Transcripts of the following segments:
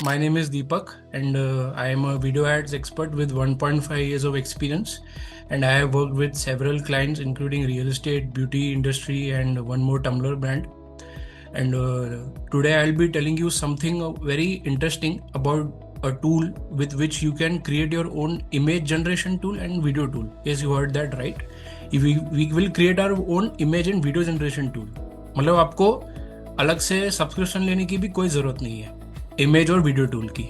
My name is Deepak, and I am a video ads expert with 1.5 years of experience. And I have worked with several clients, including real estate, beauty industry, and one more Tumblr brand. And today I'll be telling you something very interesting about a tool with which you can create your own image generation tool and video tool. Yes, you heard that right. We will create our own image and video generation tool. मतलब आपको अलग से subscription लेने की भी कोई जरूरत नहीं है इमेज और वीडियो टूल की.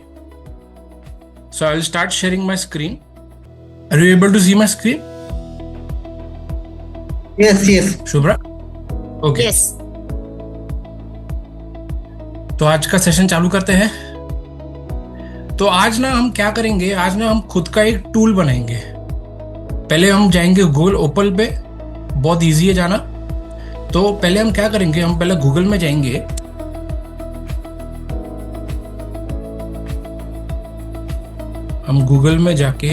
So I will start sharing my screen. Are you able to see my screen? Yes. Shubhra? Okay. Yes. तो आज का सेशन चालू करते हैं. तो आज ना हम क्या करेंगे, आज ना हम खुद का एक टूल बनाएंगे. पहले हम जाएंगे गूगल ओपन पे, बहुत इजी है जाना. तो पहले हम क्या करेंगे, हम पहले गूगल में जाएंगे. हम गूगल में जाके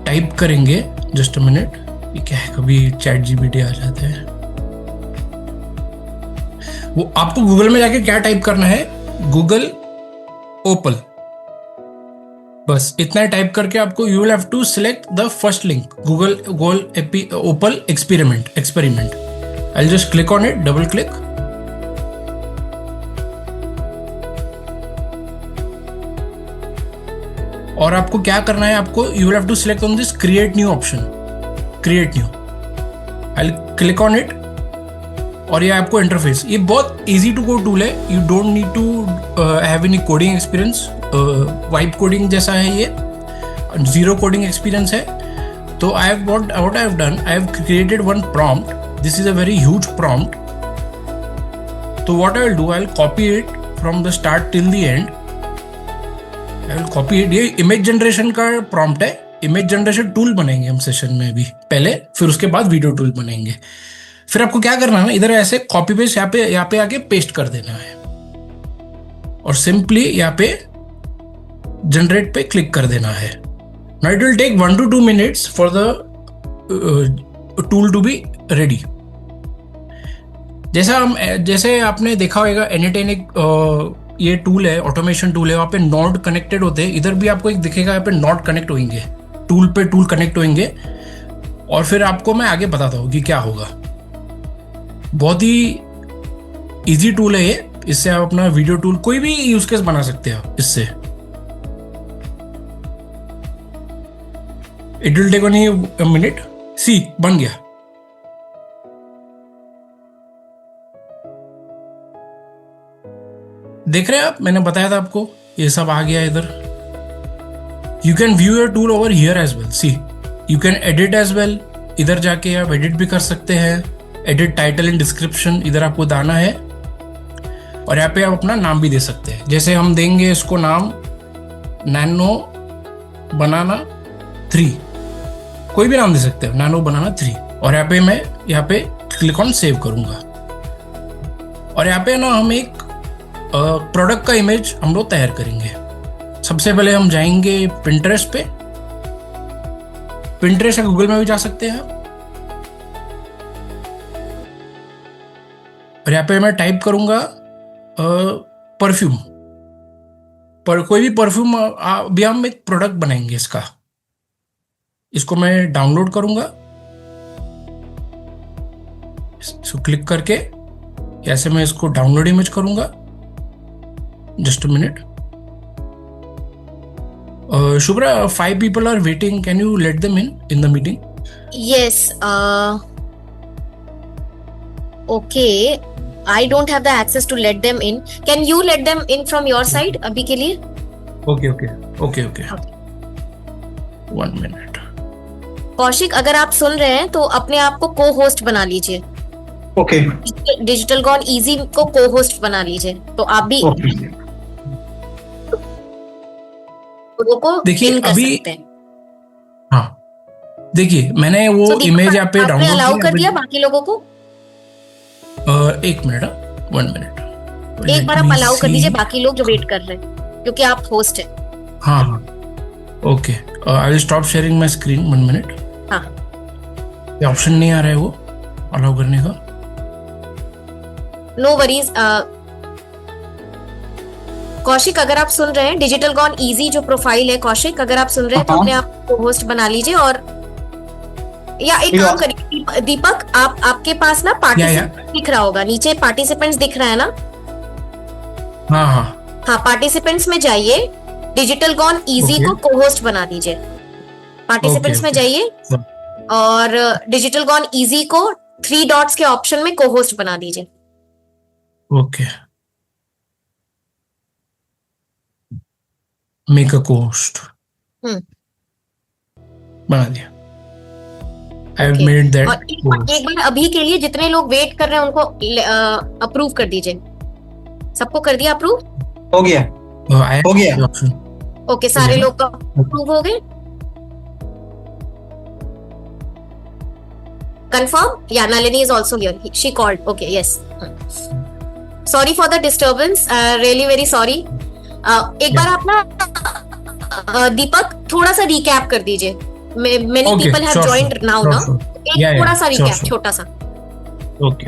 टाइप करेंगे, जस्ट अ मिनट. ये क्या है, कभी चैट जीपीटी आ जाता है. वो आपको गूगल में जाके क्या टाइप करना है, गूगल ओपन, बस इतना टाइप करके आपको you will have to select the first link, Google open experiment. I will just click on it, double click. और आपको क्या करना है, आपको you will have to select on this create new option, create new. I will click on it. और ये आपको interface, ये बहुत इजी टू गो टूल है. You don't need to have any coding experience. Vibe coding जैसा है ये, zero coding experience है. तो I have what I have done, I have created one prompt. This is a very huge prompt. तो what I will do, I will copy it from the start till the end. I will copy it. ये image generation का prompt है. Image generation tool बनाएंगे हम session में भी पहले, फिर उसके बाद वीडियो टूल बनाएंगे. फिर आपको क्या करना है, इधर ऐसे कॉपी पेस्ट यहाँ पे आके पेस्ट कर देना है और सिंपली यहाँ पे जनरेट पे क्लिक कर देना है. Now it will take 1 to 2 minutes for the tool to be ready. जैसे आपने देखा होगा एनीटेन एक ये टूल है, ऑटोमेशन टूल है. वहाँ पे नोड कनेक्टेड होते हैं. इधर भी आपको एक दिखेगा, यहाँ पे नोड कनेक्ट होंगे, टूल पे टूल कनेक्ट होंगे. और फिर आपको मैं आगे बताता हूँ कि क्या होगा. बहुत ही इजी टूल है ये. इससे आप अपना वीडियो टूल कोई भी यूज केस बना सकते हैं इससे. It will take only a minute. See, बन गया. देख रहे हैं आप, मैंने बताया था आपको, ये सब आ गया इधर. You can view your tool over here as well. See, you can edit as well. इधर जाके आप एडिट भी कर सकते हैं. एडिट टाइटल एंड डिस्क्रिप्शन इधर आपको दाना है. और यहाँ पे आप अपना नाम भी दे सकते हैं. जैसे हम देंगे इसको नाम नैनो बनाना 3, कोई भी नाम दे सकते हैं, नैनो बनाना 3. और मैं यहाँ पे क्लिक ऑन सेव करूंगा. और यहाँ पे ना हम एक प्रोडक्ट का इमेज हम लोग तैयार करेंगे. सबसे पहले हम जाएंगे पिंटरेस्ट पे. पिंटरेस्ट या गूगल में भी जा सकते हैं. और यहाँ पे मैं टाइप करूंगा परफ्यूम. पर कोई भी परफ्यूम. अभी हम एक प्रोडक्ट बनाएंगे इसका. इसको मैं डाउनलोड करूंगा. इसको क्लिक करके ऐसे मैं इसको डाउनलोड इमेज करूंगा. Just a minute. Shubhra, 5 people are waiting. Can you let them in the meeting? Yes. Okay. I don't have the access to let them in. Can you let them in from your side अभी के लिए? Okay. 1 minute. Kaushik, अगर आप सुन रहे हैं तो अपने आप को को होस्ट बना लीजिए. Okay. डिजिटल गॉन इजी को को होस्ट बना लीजिए. तो आप भी लोगों को देखिए कर अभी सकते हैं. हाँ, देखिए मैंने वो इमेज यहाँ पे डाउनलोड अलाउ कर दिया बाकी लोगों को. एक मिनट, 1 minute. एक बार आप अलाउ कर दीजिए बाकी लोग जो वेट कर रहे हैं, क्योंकि आप होस्ट हैं. हाँ. Okay, I will stop sharing my screen. 1 minute. हाँ, ये ऑप्शन नहीं आ रहा है वो अलाउ करने का. No worries. कौशिक अगर आप सुन रहे हैं, डिजिटल गॉन इजी जो प्रोफाइल है, कौशिक अगर आप सुन रहे हैं तो हाँ। अपने आप को होस्ट बना लीजिए। और या एक या- काम करिए दीपक, आपके पास ना पार्टिसिपेंट दिख रहा होगा, नीचे पार्टिसिपेंट्स दिख रहा है ना? हाँ हाँ हाँ, पार्टिसिपेंट्स में जाइए, डिजिटल गॉन इजी Okay. को को-होस्ट बना दीजिए। पार्टिसिपेंट्स में okay. जाइए और डिजिटल गॉन इजी को 3 डॉट्स के ऑप्शन में को-होस्ट बना दीजिए। ओके, मेक अ कोस्ट हम्म। बना दिया। I have Okay. Made that. और एक बार अभी के लिए जितने लोग वेट कर रहे हैं उनको अप्रूव कर दीजिए। सबको कर दिया अप्रूव? हो गया। हो गया। ऑप्शन ओके, सारे गया। लोग का अप्रूव हो गए? कंफर्म? या Nalini is also here, she called. Okay, yes. Sorry for the disturbance, really very sorry. एक बार आप ना दीपक थोड़ा सा रिकैप कर दीजिए। Many Okay, people have sure, joined sure, now sure, ना, sure. एक Yeah, थोड़ा yeah, सा sure, रिकैप, sure. छोटा सा। ओके।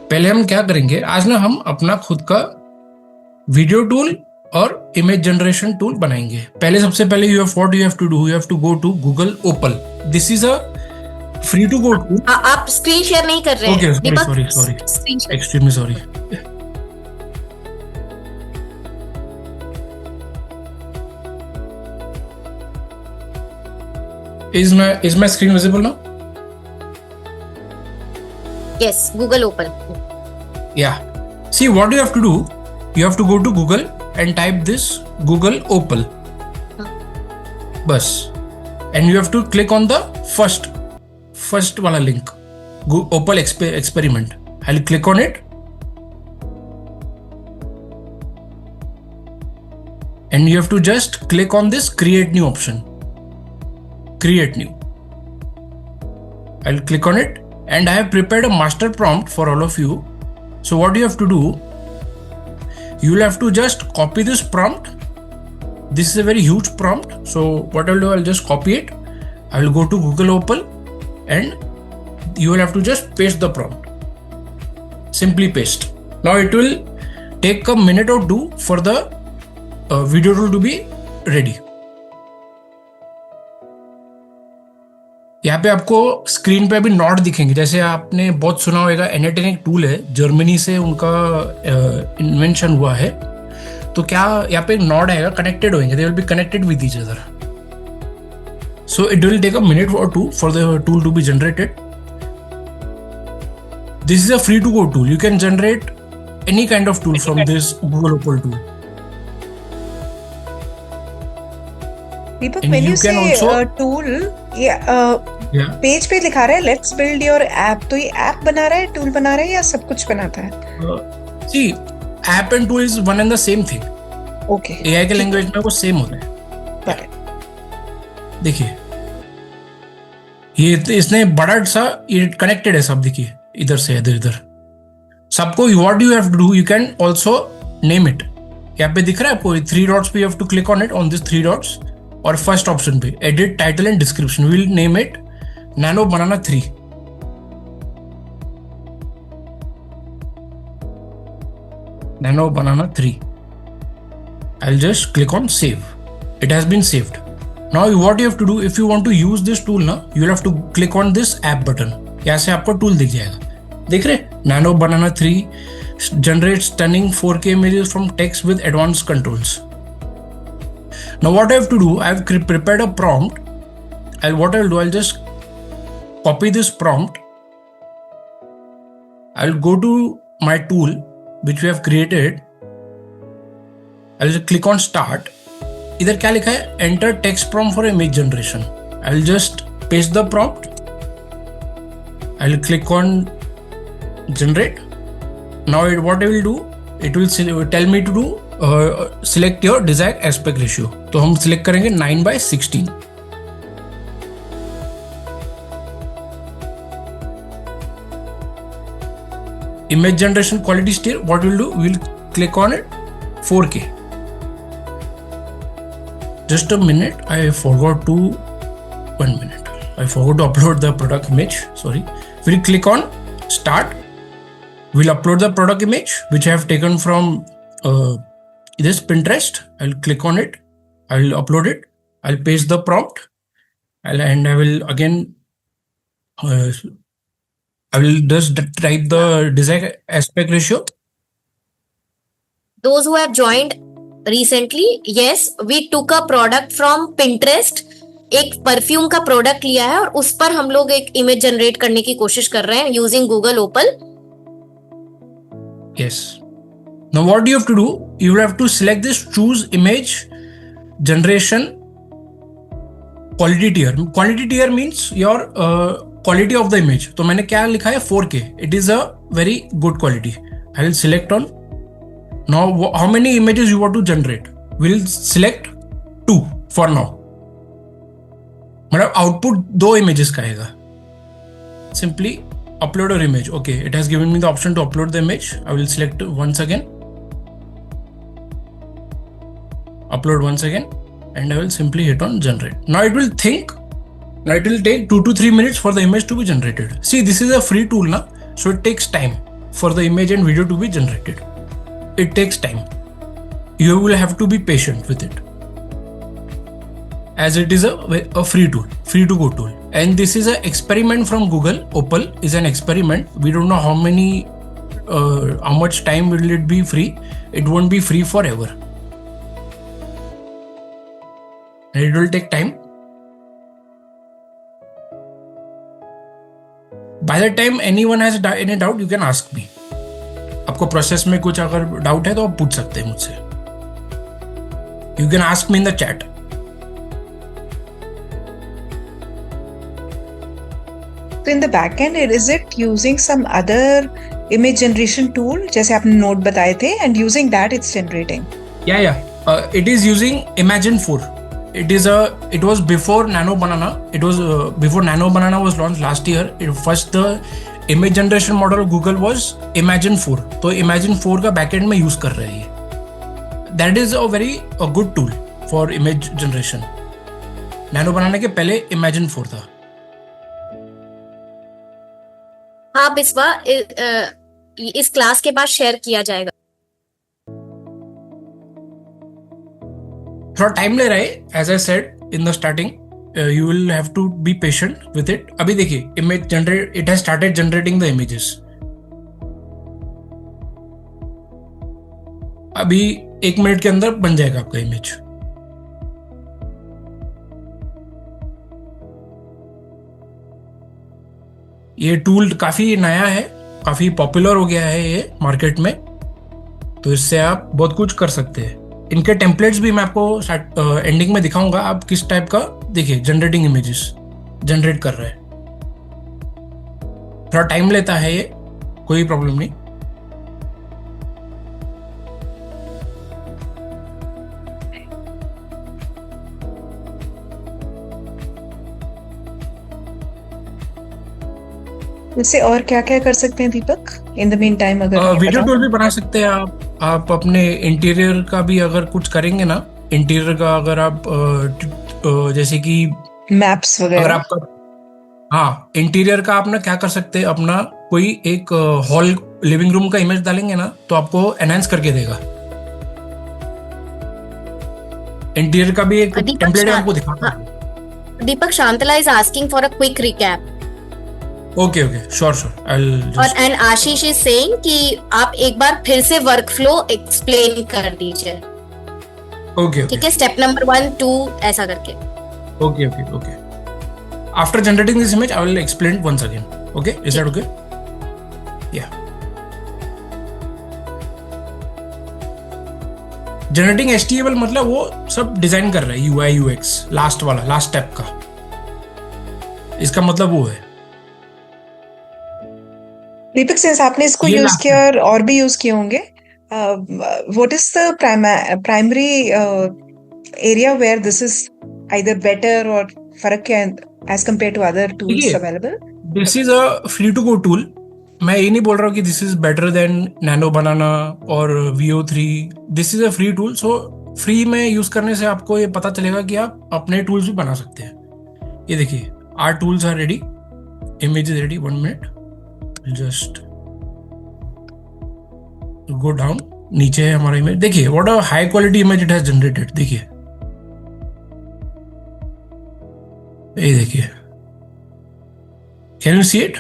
पहले हम क्या करेंगे आज ना, हम अपना खुद का वीडियो टूल और इमेज जनरेशन टूल बनाएंगे। पहले सबसे पहले you have to do, you have to go to Google Opal. This is a free to go tool. आप स्क्रीन शेयर नहीं कर रहे हैं Okay, sorry, Deepak? sorry, sorry. Screen share. Extremely sorry. Is my screen visible now? Yes, Google open. Yeah. See, what you have to do, you have to go to Google and type this Google Opal. Bus. And you have to click on the first wala link. Opal experiment. I'll click on it. And you have to just click on this create new option. Create new. I'll click on it. And I have prepared a master prompt for all of you. So what you have to do, you will have to just copy this prompt. This is a very huge prompt. So what I'll do, I'll just copy it. I will go to Google Opal and you will have to just paste the prompt. Simply paste. Now it will take a minute or two for the video tool to be ready. यहाँ पे आपको screen पे अभी not दिखेंगे। जैसे आपने बहुत सुना होगा, एनेटेन एक टूल है, जर्मनी से उनका इन्वेंशन हुआ है। तो क्या यहाँ पे नॉड आएगा, कनेक्टेड होंगे, they will be connected with each other. So it will take a minute or two for the tool to be generated. This is a free to go tool, you can generate any kind of tool from this Google Opal tool. Deepak, And when you you can say also- tool, Yeah. Page पे लिखा रहा है let's build your app, तो ये app बना रहा है, tool बना रहा है, या सब कुछ बनाता है? See, app and tool is one and the same thing. Okay, AI के लैंग्वेज में वो सेम होता है। देखिए ये इसने बड़ा सा ये कनेक्टेड है सब, देखिए इधर से इधर इधर सबको। What you have to do, you can also name it. यहाँ पे दिख रहा है आपको 3 डॉट्स पे, you have to click on it on this 3 dots और फर्स्ट ऑप्शन पे edit title and description, will name it nano banana 3। Nano banana 3। I'll just click on save. It has been saved. Now what you have to do, if you want to use this tool now, you'll have to click on this app button. यहाँ से आपको tool दिख जाएगा, देख रहे? Nano Banana 3 generates stunning 4K images from text with advanced controls. Now what I have to do, I have prepared a prompt. What I'll do, I'll just copy this prompt. I'll go to my tool which we have created. I'll just click on start. इधर क्या लिखा है, enter text prompt for image generation. I'll just paste the prompt. I'll click on generate. Now what I will do, it will tell me to do select your desired aspect ratio. तो हम select करेंगे 9:16. Image generation quality still, what we'll do, we'll click on it 4K. Just a minute, I forgot to upload the product image. Sorry. We'll click on start. we'll upload the product image which I have taken from this Pinterest. I'll click on it, I'll upload it, I'll paste the prompt, and I will again I will just type the design aspect ratio. Those who have joined recently, yes, we took a product from Pinterest. एक perfume का product लिया है और उस पर हम लोग एक इमेज जनरेट करने की कोशिश कर रहे हैं using Google Opal. Yes. Now what you have to do, you will have to select this choose image generation quality tier. Quality tier means your quality of the image. तो मैंने क्या लिखा है 4K. It is a very good quality. I will select on. Now how many images you want to generate? We'll select 2 for now. मतलब output 2 images का आएगा. Simply upload your image. Okay, it has given me the option to upload the image. I will select once again. Upload once again, and I will simply hit on generate. Now it will think. Now it will take 2 to 3 minutes for the image to be generated. See, this is a free tool now, so it takes time for the image and video to be generated. It takes time. You will have to be patient with it, as it is a free tool, free to go tool. And this is an experiment from Google. Opal is an experiment. We don't know how much time will it be free. It won't be free forever. And it will take time. By the time anyone has any doubt, you can ask me. आपको process में कुछ अगर doubt है तो आप पूछ सकते हैं मुझसे. You can ask me in the chat. So in the backend, is it using some other image generation tool, जैसे आपने नोट बताए थे, and using that it's generating? Yeah. It is using Imagen 4. It was before Nano Banana. It was before Nano Banana was launched last year. The image generation model of Google was Imagen 4. तो Imagen 4 का backend में use कर रहे हैं ये. That is a good tool for image generation. Nano Banana के पहले Imagen 4 था. हाँ बिस्वा, इस क्लास के बाद शेयर किया जाएगा. थोड़ा टाइम ले रहा है, as I said in the starting, you will have to be patient with it. अभी देखिए image generate, it has started generating the images. अभी 1 मिनट के अंदर बन जाएगा आपका इमेज. ये टूल काफी नया है, काफी पॉपुलर हो गया है ये मार्केट में, तो इससे आप बहुत कुछ कर सकते हैं. इनके टेम्पलेट्स भी मैं आपको एंडिंग में दिखाऊंगा. आप किस टाइप का, देखिए जनरेटिंग इमेजेस जनरेट कर रहे हैं. थोड़ा टाइम लेता है ये, कोई प्रॉब्लम नहीं. इससे और क्या क्या कर सकते हैं दीपक इन द मीन टाइम? अगर वीडियो टूल भी बना सकते हैं आप अपने इंटीरियर का भी अगर कुछ करेंगे ना, इंटीरियर का अगर आप जैसे कि मैप्स वगैरह, अगर आपका, हाँ, इंटीरियर का आप ना क्या कर सकते हैं, अपना कोई एक हॉल लिविंग रूम का इमेज डालेंगे ना तो आपको एनहांस करके देगा. इंटीरियर का भी एक टेम्पलेट आपको दिखाता हूं. Deepak, Shantala is asking for a quick recap. Okay, sure. और एंड आशीष इज सेइंग कि आप एक बार फिर से वर्क फ्लो एक्सप्लेन कर दीजिए. ओके. ठीक है, स्टेप नंबर 1, 2 ऐसा करके. Okay. After generating this image I will explain once again. Okay, is that okay? Yeah. Generating HTML मतलब वो सब डिजाइन कर रहा है, UI UX लास्ट स्टेप का. इसका मतलब वो है. दीपक, सिंस आपने इसको यूज किया और भी यूज किए होंगे, what is the primary area where this is either better, और फर्क क्या है as compare to other tools available? This is a free to go tool. मैं ये नहीं बोल रहा हूँ कि this is better than Nano Banana और VO3. This is a free tool. So free में यूज करने से आपको ये पता चलेगा कि आप अपने टूल्स भी बना सकते हैं. ये देखिए, our tools are ready, image is ready. 1 minute, just go down, नीचे है हमारा इमेज, देखिए what a high quality image it has generated, देखिए ये देखिए, कैन यू सी इट?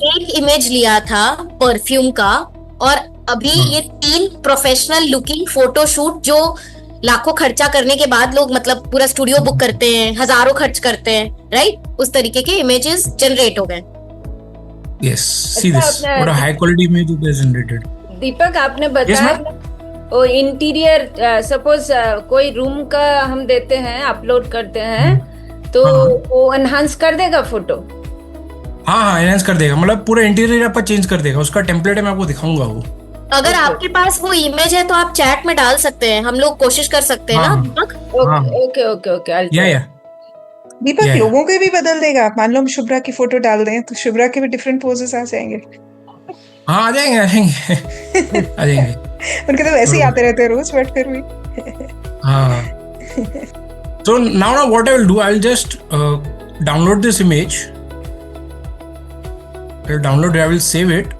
एक इमेज लिया था परफ्यूम का, और अभी ये 3 प्रोफेशनल लुकिंग फोटोशूट जो लाखों खर्चा करने के बाद लोग मतलब पूरा स्टूडियो बुक करते हैं, हजारों खर्च करते हैं, राइट, उस तरीके के इमेजेस जनरेट हो गए। Yes, see this, what a high quality image it has generated. Deepak, आपने Yes, बताया ma'am? वो इंटीरियर, सपोज कोई रूम का हम देते हैं, अपलोड करते हैं, तो हाँ। वो एनहांस कर देगा फोटो। हाँ, एनहांस कर देगा, मतलब पूरा इंटीरियर आपका चेंज कर देगा, उसका टेम्पलेट मैं आपको दिखाऊंगा वो। अगर आपके पास वो इमेज है तो आप चैट में डाल सकते हैं, हम लोग कोशिश कर सकते हैं ना हाँ। दीपक। हाँ। ओके ओके ओके, या दीपक, Yeah. लोगों के भी बदल देगा। मान लो हम शुभ्रा की फोटो डाल दें तो शुभ्रा के भी डिफरेंट पोजेस आ जाएंगे। हाँ, आ जाएंगे आ जाएंगे। उनके तो वैसे ही आते रहते हैं रोज, बट फिर भी। हाँ, so now what I will do, I'll just download this image. I'll download it, I will save it,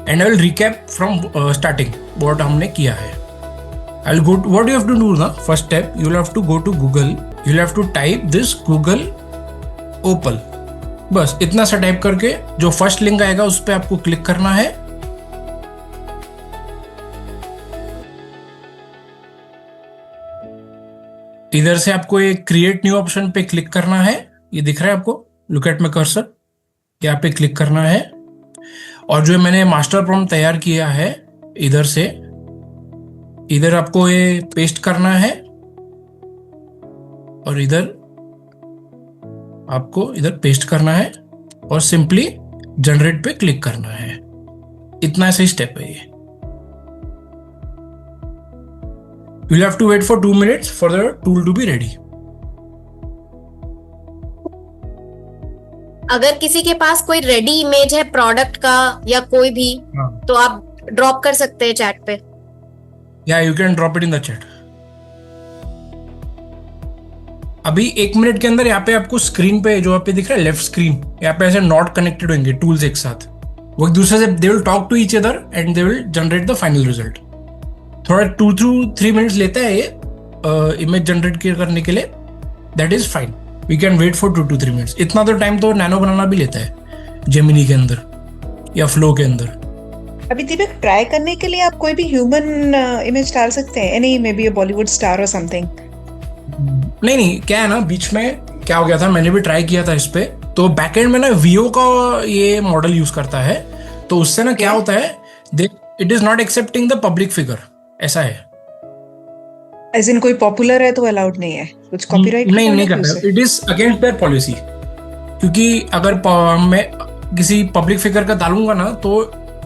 and I will recap from starting what हमने किया है। I'll go to, what you have to do ना, first step you'll have to go to Google, you'll have to type this Google Opal, बस इतना सा type करके जो first link आएगा उस पर आपको क्लिक करना है। इधर से आपको एक क्रिएट न्यू ऑप्शन पे क्लिक करना है, ये दिख रहा है आपको, लुक एट माय कर्सर, यहाँ पे क्लिक करना है, और जो मैंने मास्टर प्रॉम्प्ट तैयार किया है इधर से, इधर आपको ये पेस्ट करना है, और इधर आपको इधर पेस्ट करना है, और सिंपली जनरेट पे क्लिक करना है। इतना सही स्टेप है ये। You'll have to wait for 2 minutes for the tool to be ready. अगर किसी के पास कोई रेडी इमेज है प्रोडक्ट का या कोई भी, हाँ। तो आप ड्रॉप कर सकते हैं चैट पे। Yeah, you can drop it in the chat. अभी 1 मिनट के अंदर यहाँ पे आपको स्क्रीन पे जो आप पे दिख रहा है लेफ्ट स्क्रीन, यहाँ पे ऐसे नॉट कनेक्टेड होंगे टूल्स एक साथ, वो एक दूसरे से they will talk to each other and they will generate the final result. थोड़ा 2 to 3 मिनट्स लेता है ये इमेज जनरेट करने के लिए, that is fine, we can wait for 2 to 3 minutes. इतना तो टाइम तो नैनो बनाना भी लेता है जेमिनी के अंदर या फ्लो के अंदर। अभी दीपक, ट्राई करने के लिए आप कोई भी ह्यूमन इमेज डाल सकते हैं, any may be a Bollywood star और समथिंग। नहीं, क्या है ना, बीच में क्या हो गया था, मैंने भी ट्राई किया था इस पे, तो बैकएंड में ना वीओ का ये मॉडल यूज करता है, तो उससे ना क्या होता है, it is not accepting the public figure, ऐसा है। एज इन कोई पॉपुलर है तो अलाउड नहीं है, कुछ कॉपीराइट नहीं करता, it is against their policy, क्योंकि अगर मैं किसी पब्लिक फिगर का डालूंगा ना तो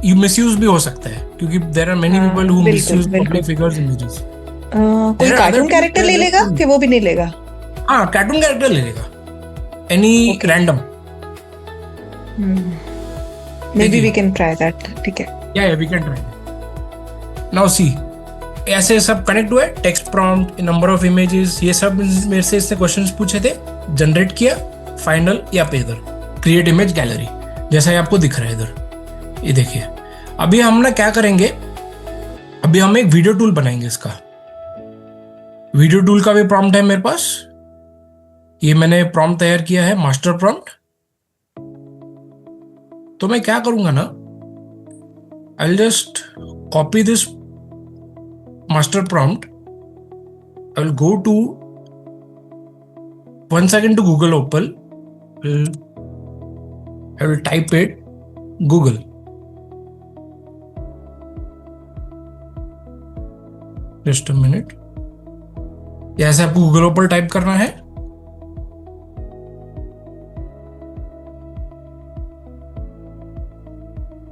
यू मिसयूज भी हो सकता है, क्योंकि there are many people who misuse public figures images. कोई कार्टून कैरेक्टर ले लेगा कि वो भी नहीं लेगा? हाँ, कार्टून कैरेक्टर ले लेगा, any random. May be we can try that, ठीक है। या we can try. Now see, ऐसे सब कनेक्ट हुए, text prompt, number of images, ये सब मेरे से इसने क्वेश्चंस पूछे थे, जनरेट किया, फाइनल या पे इधर क्रिएट इमेज गैलरी, जैसा ये आपको दिख रहा है इधर, ये देखिए। अभी हम ना क्या करेंगे, अभी हम एक वीडियो टूल बनाएंगे इसका। वीडियो टूल का भी प्रॉम्प्ट है मेरे पास, ये मैंने प्रॉम्प्ट तैयार किया है, मास्टर प्रॉम्प्ट। तो मैं क्या करूंगा ना, आई will just copy this master prompt. I will go to 1 second to Google Opal. I will type it Google. Just a minute. यहाँ से आपको Google Opal टाइप करना है।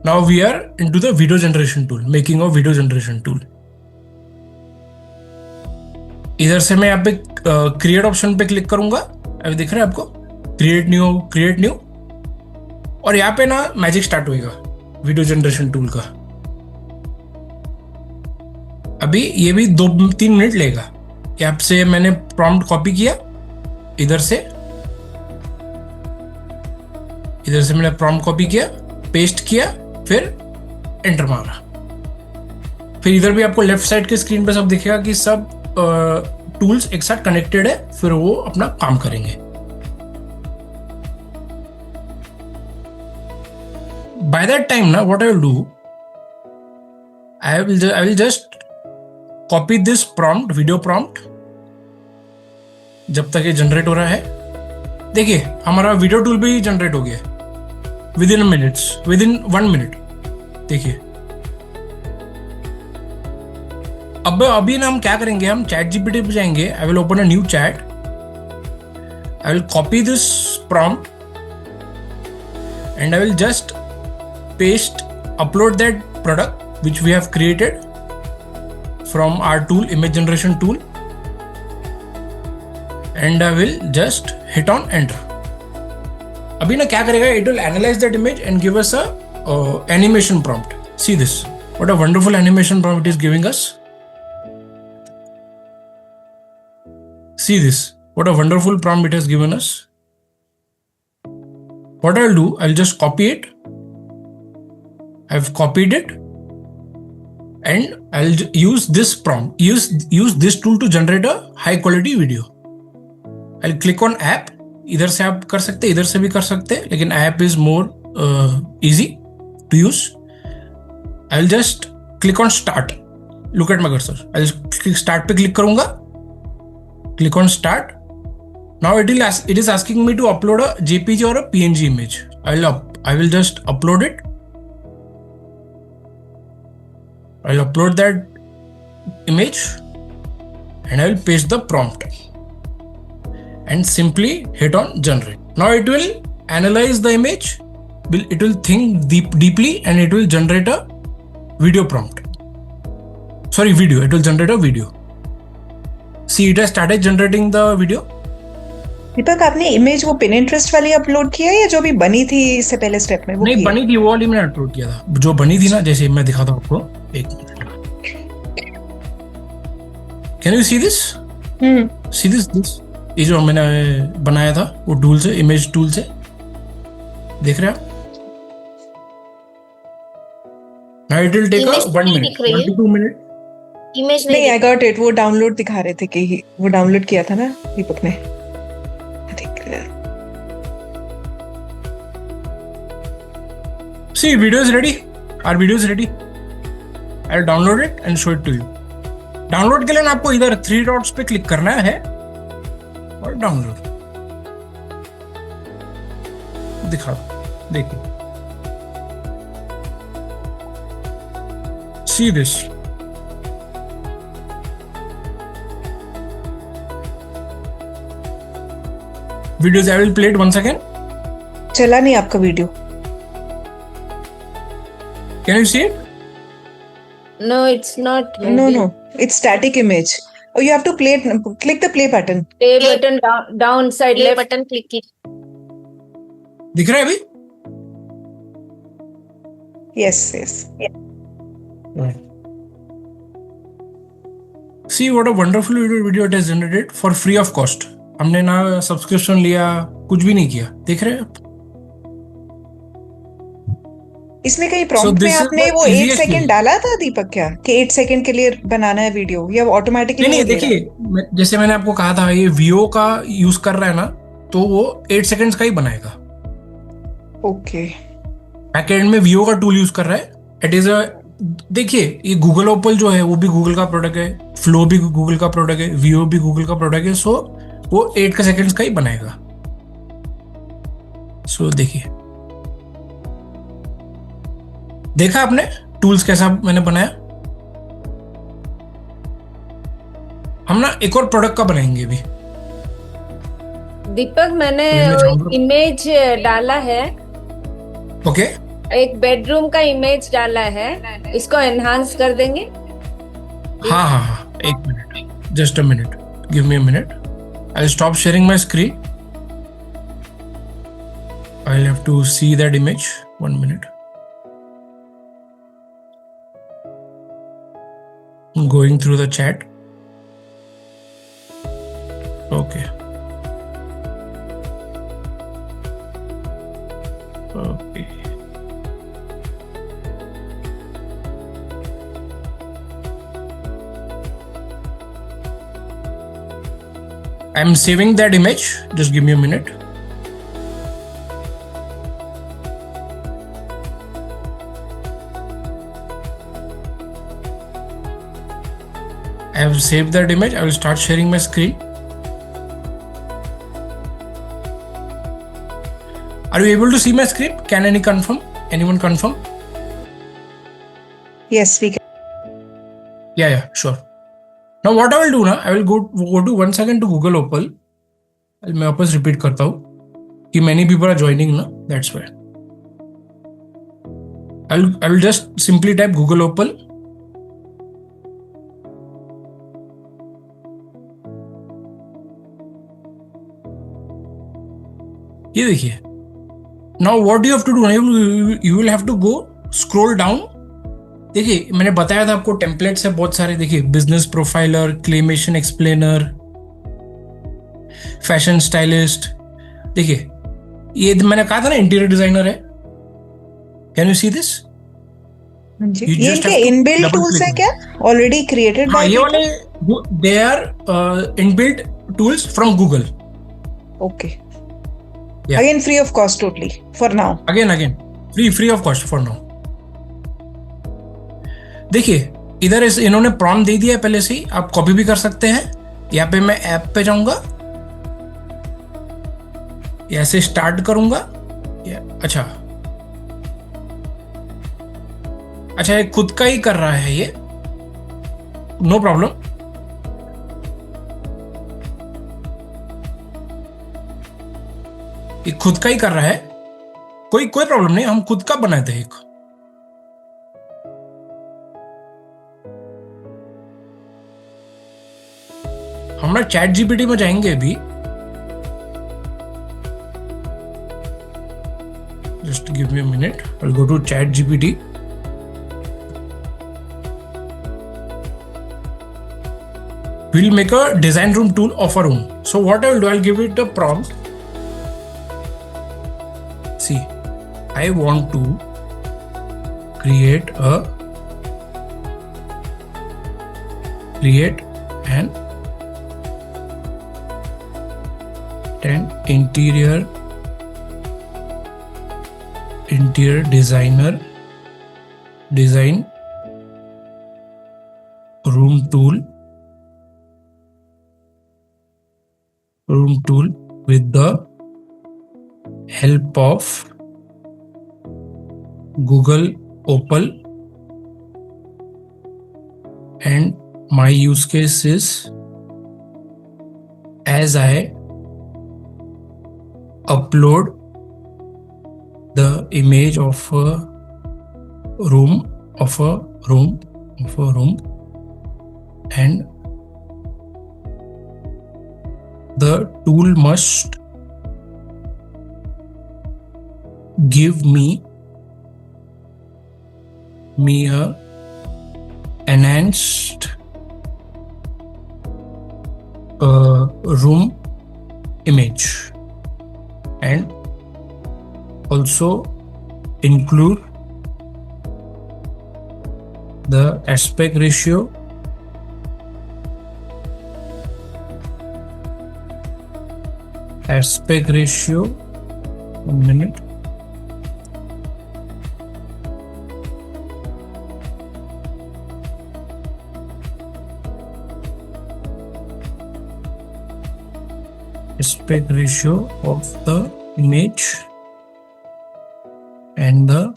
Now we are into the video generation tool, making a video generation tool. इधर से मैं यहाँ पे क्रिएट ऑप्शन पे क्लिक करूंगा, अभी दिख रहा है आपको, क्रिएट न्यू, और यहाँ पे ना मैजिक स्टार्ट होएगा वीडियो जनरेशन टूल का। अभी ये भी 2-3 मिनट लेगा। यहाँ से मैंने प्रॉम्प्ट कॉपी किया, इधर से मैंने प्रॉम्प्ट कॉपी किया, पेस्ट किया, फिर एंटर मारा। फिर इधर भी आपको लेफ्ट साइड के स्क्रीन पे सब दिखेगा कि सब टूल्स एक साथ कनेक्टेड है, फिर वो अपना काम करेंगे। By that time ना what I will do, I will just copy this prompt, video prompt, जब तक ये जनरेट हो रहा है। देखिए हमारा वीडियो टूल भी जनरेट हो गया विद इन 1 मिनट। देखिए अब अभी ना हम क्या करेंगे, हम चैट जीपीटी पे जाएंगे। I will open a new chat, I will copy this prompt and I will just paste, upload that product which we have created from our tool, image generation tool, and I will just hit on enter. अभी ना क्या करेगा, it will analyze that image and give us a animation prompt. See this, what a wonderful animation prompt it is giving us. See this, what a wonderful prompt it has given us. What I'll do, I'll just copy it. I've copied it and I'll use this prompt, use this tool to generate a high quality video. I'll click on app. इधर से आप कर सकते, इधर से भी कर सकते, लेकिन app is more easy to use. I'll just click on start. Look at my cursor. I'll click start पे click करूंगा. Click on start. Now it is asking me to upload a JPG or a PNG image. I will just upload it. I'll upload that image and I will paste the prompt and simply hit on generate. Now it will analyze the image, it will think deeply and it will generate a video prompt. Sorry, video. It will generate a video. See, it has started generating the video. दीपक, आपने image वो Pinterest वाली upload किया है या जो भी बनी थी इससे पहले स्टेप में? वो नहीं बनी थी, वो वाली मैंने अपलोड किया था। जो बनी थी ना, जैसे मैं दिखाता हूँ आपको, एक minute. Can you see this? See this? ये जो मैंने बनाया था वो टूल से, इमेज टूल से, देख रहे हैं आप? Now it will take a 1 minute, 1 to 2 minute. Image नहीं, I got it. वो डाउनलोड दिखा रहे थे कि वो डाउनलोड किया था ना दीपक ने। See, video is ready. Our video is ready. I'll download it and show it to you. Download के लिए ना आपको इधर 3 डॉट्स पे क्लिक करना है और डाउनलोड दिखा, देखिए। See this. Videos, I will play it once again. चला नहीं आपका video? Can you see it? No, it's not. No. It's static image. Oh, you have to play it. Click the play button. Play button down side play left. Button click की। दिख रहा है अभी? Yes. See what a wonderful video it has generated for free of cost. हमने ना subscription लिया, कुछ भी नहीं किया। देख रहे हैं आप? इसमें कहीं प्रॉम्प्ट में आपने वो 8 सेकंड डाला था दीपक क्या, कि 8 सेकंड के लिए बनाना है वीडियो, या ऑटोमेटिकली? नहीं, देखिए जैसे मैंने आपको कहा था, ये वीओ का यूज कर रहा है ना, तो वो 8 सेकंड्स का ही बनाएगा। ओके। बैकएंड में वीओ का टूल यूज कर रहा है। इट इज अ, देखिए ये गूगल ओपल जो है वो भी गूगल का प्रोडक्ट है, फ्लो भी गूगल का प्रोडक्ट है, वीओ भी गूगल का प्रोडक्ट है। सो वो 8 सेकंड्स का ही बनाएगा। सो देखिए, देखा आपने टूल्स कैसा मैंने बनाया? हम ना एक और प्रोडक्ट का बनाएंगे अभी। दीपक, मैंने इमेज डाला है। ओके। एक बेडरूम का इमेज डाला है, इसको एनहांस कर देंगे? हाँ, एक minute, just a minute, give me a minute, I will stop sharing my screen, I will have to see that image, 1 minute. Going through the chat. Okay. Okay. I'm saving that image. Just give me a minute. I have saved that image. I will start sharing my screen. Are you able to see my screen? Can anyone confirm? Yes, we can. Yeah, sure. Now what I will do now, I will go to once again to Google Opal. मैं वापस repeat करता हूँ कि many people are joining ना. That's why. I will just simply type Google Opal. ये देखिए. Now what you have to do? You will have to go scroll down. देखिए मैंने बताया था आपको टेम्पलेट्स है बहुत सारे. देखिए business profiler, claymation explainer, fashion stylist. देखिए ये मैंने कहा था ना इंटीरियर डिजाइनर है. Can you see this? जी, ये इनके इनबिल्ट टूल्स है क्या? ऑलरेडी क्रिएटेड बाय ये वाले they are inbuilt tools from Google. Okay. Again free of cost totally for now. Again free of cost for now. देखिए इधर इन्होंने प्रॉम्प्ट दे दिया है पहले से ही. आप कॉपी भी कर सकते हैं. यहाँ पे मैं ऐप पे जाऊंगा, ऐसे स्टार्ट करूंगा. अच्छा ये खुद का ही कर रहा है ये. No problem. ये खुद का ही कर रहा है. कोई प्रॉब्लम नहीं. हम खुद का बनाए थे एक. हम ना चैट जीपीटी में जाएंगे अभी. Just give me a minute. I will go to chat GPT. We'll make a design room tool of our own. So what I will do, I'll give it a prompt. See, I want to create an interior design room tool with the help of Google Opal, and my use case is as I upload the image of a room and the tool must give me a enhanced room image and also include the aspect ratio, one minute. Aspect ratio of the image and the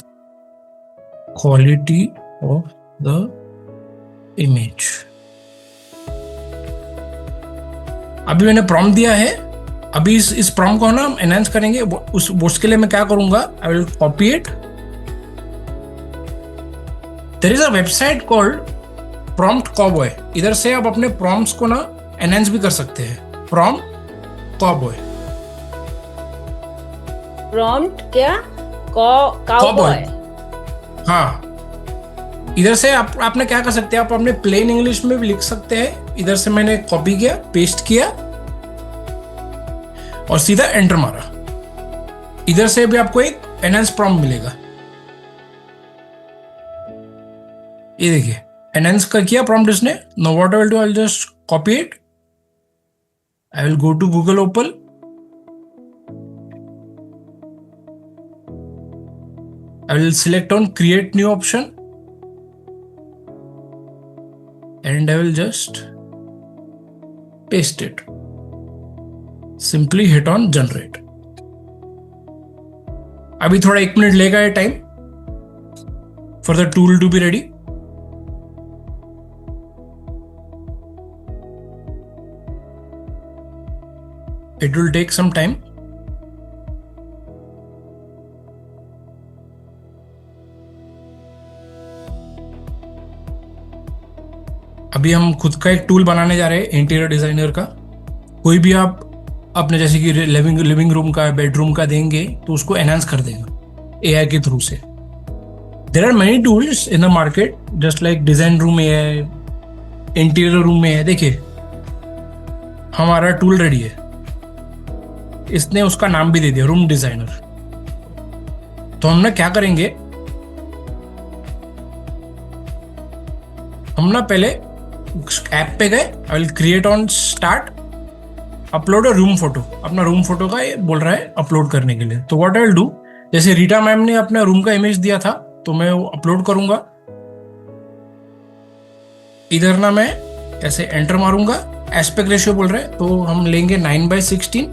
quality of the image. अभी मैंने prompt दिया है. अभी इस prompt को ना हम enhance करेंगे. उसके लिए मैं क्या करूंगा, I will copy it. There is a website called prompt cowboy. इधर से आप अपने प्रॉम्प्ट्स को ना एनहांस भी कर सकते हैं. Prompt cowboy. प्रॉम्प्ट क्या? काउबॉय. हाँ, इधर से आपने क्या कर सकते हैं, आप अपने प्लेन इंग्लिश में भी लिख सकते हैं. इधर से मैंने कॉपी किया, पेस्ट किया और सीधा एंटर मारा. इधर से भी आपको एक एनहांस प्रॉम्प्ट मिलेगा. ये देखिए एनहांस का किया प्रॉम्प्ट इसने. Now what I will do, I will just copy it I will go to Google Opal. I will select on create new option and I will just paste it. Simply hit on generate. अभी थोड़ा 1 minute लेगा ये time for the tool to be ready. It will take some time. अभी हम खुद का एक tool बनाने जा रहे हैं इंटीरियर डिजाइनर का. कोई भी आप अपने जैसे कि लिविंग रूम का बेडरूम का देंगे तो उसको एनहांस कर देगा एआई के थ्रू से. There are many tools in the market just like design room में है, इंटीरियर रूम में है. देखिए हमारा टूल रेडी है. इसने उसका नाम भी दे दिया रूम डिजाइनर. तो हम ना क्या करेंगे, हम ना पहले ऐप पे गए. I will create on start upload a room photo. अपना रूम फोटो का ये बोल रहा है अपलोड करने के लिए. तो व्हाट आई विल डू, जैसे रीटा मैम ने अपना रूम का इमेज दिया था तो मैं वो अपलोड करूंगा. इधर ना मैं ऐसे एंटर मारूंगा. एस्पेक्ट रेशियो बोल रहा है तो हम लेंगे 9:16.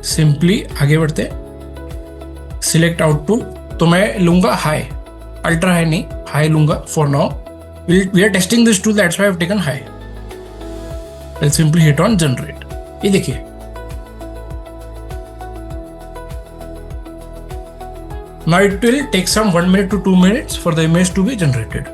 सिंपली आगे बढ़ते. सिलेक्ट आउटपुट तो मैं लूंगा हाई, अल्ट्रा हाई नहीं, हाई लूंगा for now. We are testing this tool, that's why I have taken high. I simply hit on generate. ये देखिए now it will take some 1 minute to 2 minutes for the image to be generated.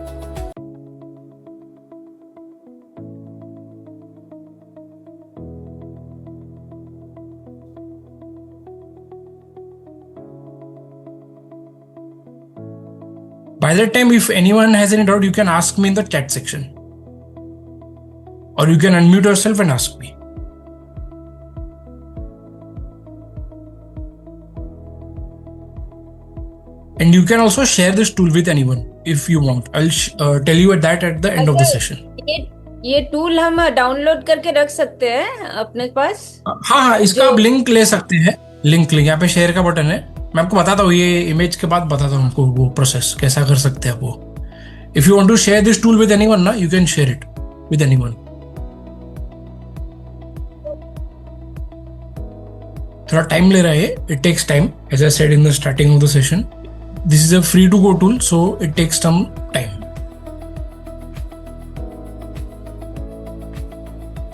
By that time, if anyone has any doubt, you can ask me in the chat section. Or you can unmute yourself and ask me. And you can also share this tool with anyone if you want. I'll tell you that at the end of the session. ये tool हम download करके रख सकते हैं अपने पास. हाँ, इसका आप लिंक ले सकते हैं. लिंक यहाँ पे शेयर का बटन है. मैं आपको बताता हूँ, ये इमेज के बाद बताता हूँ आपको वो प्रोसेस कैसा कर सकते हैं आप वो. If you want to share this tool with anyone ना, you can share it with anyone. थोड़ा टाइम ले रहा है, it takes time as I said in the starting of the session. This is a free to go tool, so it takes some time.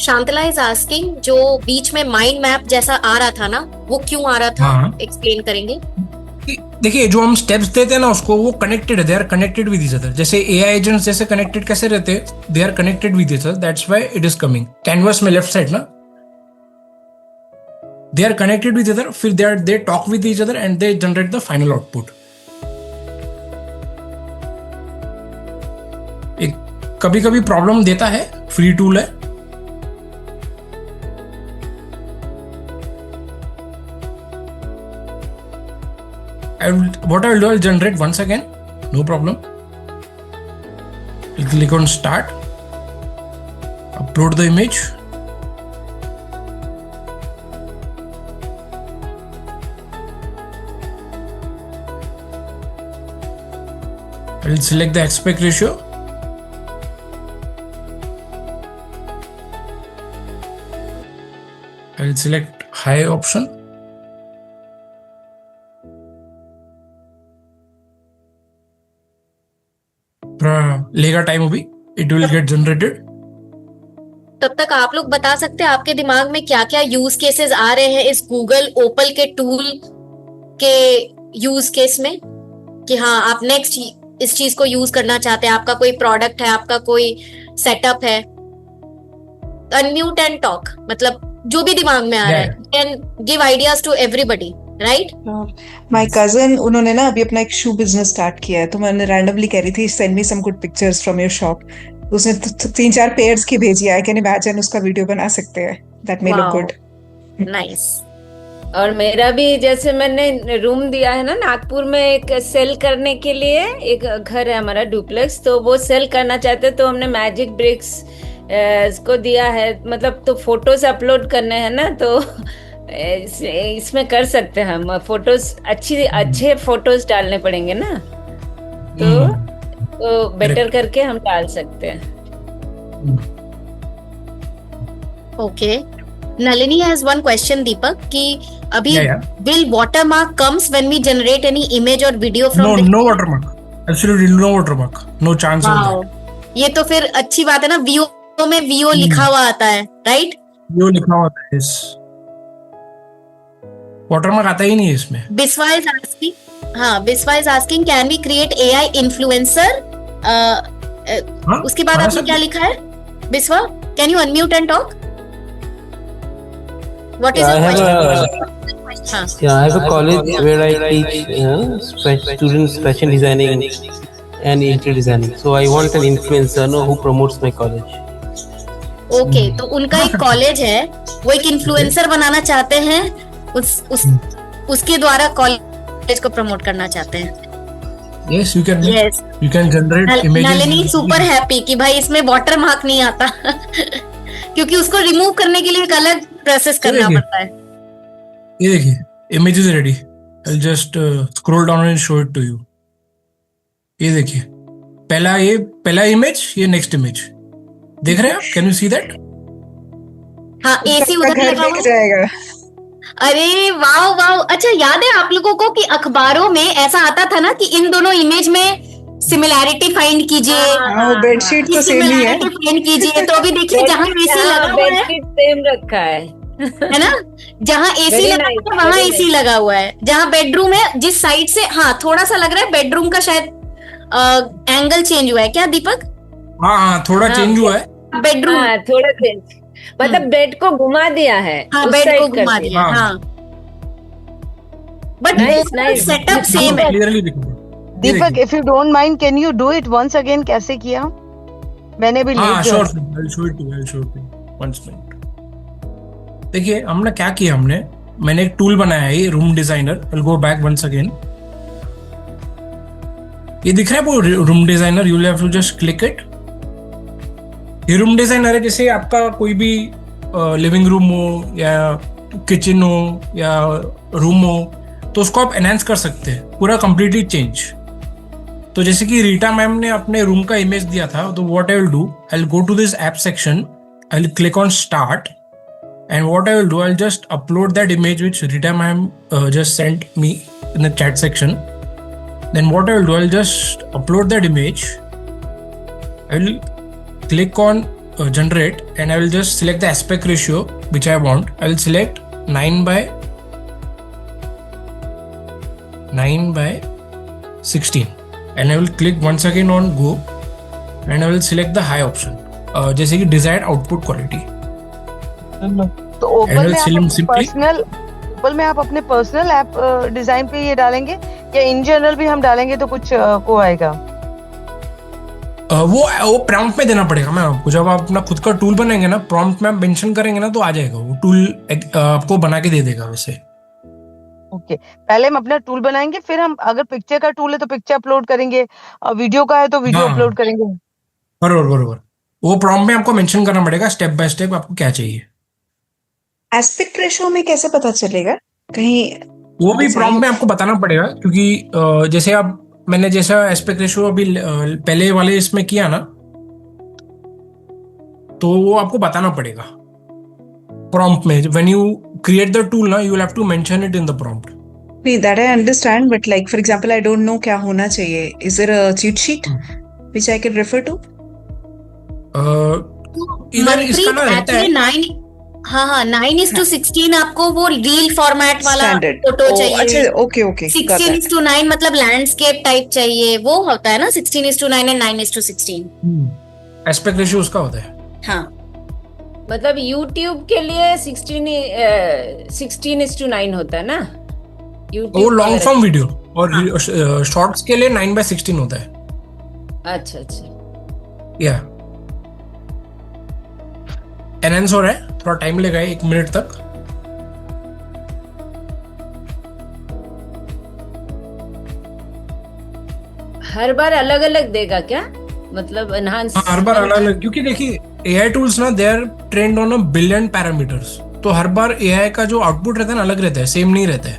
Shantla is asking, जो बीच में mind map जैसा आ रहा था ना, वो क्यों आ रहा था? एक्सप्लेन करेंगे. देखिए जो हम स्टेप्स देते हैं ना उसको, वो कनेक्टेड है. They are connected with each other. जैसे एआई एजेंट्स जैसे कनेक्टेड कैसे रहते हैं, they are connected with each other. That's why it is coming. Canvas में लेफ्ट साइड ना, they are connected with other. फिर they talk with each other and they generate the final output. कभी कभी problem देता है, free tool है. What I will do, I will generate once again, no problem. I'll click on start, upload the image. I will select the aspect ratio. I will select high option. लेगा time अभी. It will get generated. तब तक आप लोग बता सकते हैं आपके दिमाग में क्या क्या यूज केसेस आ रहे हैं इस गूगल ओपल के टूल के यूज केस में, कि हाँ आप नेक्स्ट इस चीज को यूज करना चाहते हैं. आपका कोई प्रोडक्ट है, आपका कोई सेटअप है. अनम्यूट एंड टॉक, मतलब जो भी दिमाग में आ रहा है. Can give ideas to everybody, right? My cousin, उन्होंने ना अभी अपना एक शू बिजनेस स्टार्ट किया है, तो मैंने रैंडमली कह रही थी send me some good pictures from your shop. उसने 3-4 पेयर्स की भेजी. आई कैन इमेजिन उसका वीडियो बना सकते हैं. That may look good. Nice. और मेरा भी, जैसे मैंने रूम दिया है ना नागपुर में एक सेल करने के लिए, एक घर है हमारा डुप्लेक्स, तो वो सेल करना चाहते, तो हमने मैजिक ब्रिक्स इसको दिया है, मतलब तो फोटोज अपलोड करने हैं ना, तो इसमें कर सकते हैं हम। फोटोज अच्छे फोटोज डालने पड़ेंगे ना, तो बेटर करके हम डाल सकते हैं। Okay, Nalini has one question Deepak कि अभी Yeah. will watermark comes when we generate any image or video from No, the no watermark. Absolutely no watermark. No chance of Wow. that. ये तो फिर अच्छी बात है ना, वीओ में वीओ लिखा हुआ आता है, राइट? यो लिखा होता है इस वाटरमार्क आता ही नहीं है इसमें। Biswa is asking, हाँ, Biswa is asking, can we create AI influencer? हाँ, उसके बाद बना आपने क्या सकते। लिखा है? Biswa, can you unmute and talk? What is I your have question? हाँ, I have a college where I teach students fashion designing and interior designing. So I want an influencer, who promotes my college. Okay, तो उनका एक college है, वो एक influencer बनाना चाहते हैं, उसके द्वारा कॉलेज को प्रमोट करना चाहते हैं। Yes, you can. Yes. You can generate images. Nalini super happy कि भाई इसमें वाटर मार्क नहीं आता क्योंकि उसको रिमूव करने के लिए एक अलग प्रोसेस करना देखिए। पड़ता है। ये देखिए, image is ready. I'll just scroll down and show it to you. ये देखिए, पहला इमेज, ये नेक्स्ट इमेज देख रहे हैं आप? Can you see that? हाँ, एसी सबका उधर घर लगा बिक हुआ। जाएगा। अरे वाह वाह, अच्छा याद है आप लोगों को कि अखबारों में ऐसा आता था ना कि इन दोनों इमेज में सिमिलैरिटी फाइंड कीजिए, हाँ, वो बेडशीट तो सेम ही है। सिमिलैरिटी फाइंड कीजिए, तो अभी देखिए जहाँ एसी लगा हुआ है बेडशीट सेम रखा है ना, जहाँ एसी Very लगा nice, हुआ है वहाँ very एसी लगा हुआ है, जहाँ बेडरूम है जिस साइड से, हाँ थोड़ा सा लग रहा है बेडरूम का शायद एंगल चेंज हुआ है क्या दीपक? हाँ, थोड़ा हाँ, चेंज हुआ है। बेडरूम, हाँ, थोड़ा चेंज, मतलब बेड को घुमा दिया है, हाँ उस बेड side को कर घुमा दिया, हाँ। हाँ, but Nice, nice. Setup same है। क्लियरली दिखा। दीपक, if you don't mind, can you do it once again? कैसे किया? मैंने भी हाँ, लिख श्योर, दिया। I'll show it to you, I'll show it to you. One minute. देखिए, हमने क्या किया, मैंने एक टूल बनाया है, room designer. I'll go back once again. ये दिख रहा है वो room designer, you will have to just click it. ये रूम डिजाइनर है, जैसे आपका कोई भी लिविंग रूम हो या किचन हो या रूम हो, तो उसको आप एनहांस कर सकते हैं, पूरा कंप्लीटली चेंज। तो जैसे कि रीटा मैम ने अपने रूम का इमेज दिया था, तो what I will do, I will go to this app section, I will click on start, and what I will do, I'll just upload that image which Rita ma'am just sent me in the chat section. Then what I will do, I'll just upload that image. I will click on generate and I will just select the aspect ratio which I want. I will select 9:16 and I will click once again on go and I will select the high option, जैसे कि desired output quality. तो ओपल And में we'll आप simply- अपने personal app design पे ये डालेंगे या इन जनरल भी हम डालेंगे तो कुछ को आएगा? वो प्रॉम्प्ट में देना पड़ेगा मैम आपको। जब आप अपना खुद का टूल बनाएंगे ना, प्रॉम्प्ट में आप मेंशन करेंगे ना, तो आ जाएगा वो टूल, आपको बना के दे देगा वैसे। ओके, पहले हम अपना टूल बनाएंगे, फिर हम अगर पिक्चर का टूल है तो पिक्चर अपलोड करेंगे, वीडियो का है तो वीडियो हाँ। अपलोड करेंगे। बरोबर। वो प्रॉम्प्ट में आपको मेंशन करना पड़ेगा स्टेप बाय स्टेप आपको क्या चाहिए। एस्पेक्ट रेशो में कैसे पता चलेगा? कहीं वो भी प्रॉम्प्ट में आपको बताना पड़ेगा, क्योंकि जैसे आप, मैंने जैसा एस्पेक्ट रेशियो अभी पहले वाले इसमें किया ना, तो वो आपको बताना पड़ेगा प्रॉम्प्ट में। When you create the tool ना, you will have to mention it in the prompt. नहीं, that I understand, but like for example I don't know क्या होना चाहिए। Is there a cheat sheet which I can refer to? इधर इसका ना रहता है, 9:16 आपको वो रील फॉर्मेट वाला स्टैंडर्ड फोटो चाहिए। अच्छा, ओके 16:9 मतलब लैंडस्केप टाइप चाहिए, वो होता है ना 16:9 एंड 9:16। एस्पेक्ट रेशियो उसका होता है। हाँ, मतलब YouTube के लिए 16:9 होता है ना, YouTube वो लॉन्ग वगैरह। फॉर्म वीडियो, और शॉर्ट्स के लिए 9:16 होता है। अच्छा, या एनहांस हो रहा है, थोड़ा टाइम लगेगा 1 मिनट तक। हर बार अलग अलग देगा क्या? मतलब एनहांस। हाँ, हर बार अलग अलग, क्योंकि देखिए एआई टूल्स ना they are trained on a billion parameters, तो हर बार एआई का जो आउटपुट रहता है ना अलग रहता है, सेम नहीं रहता है।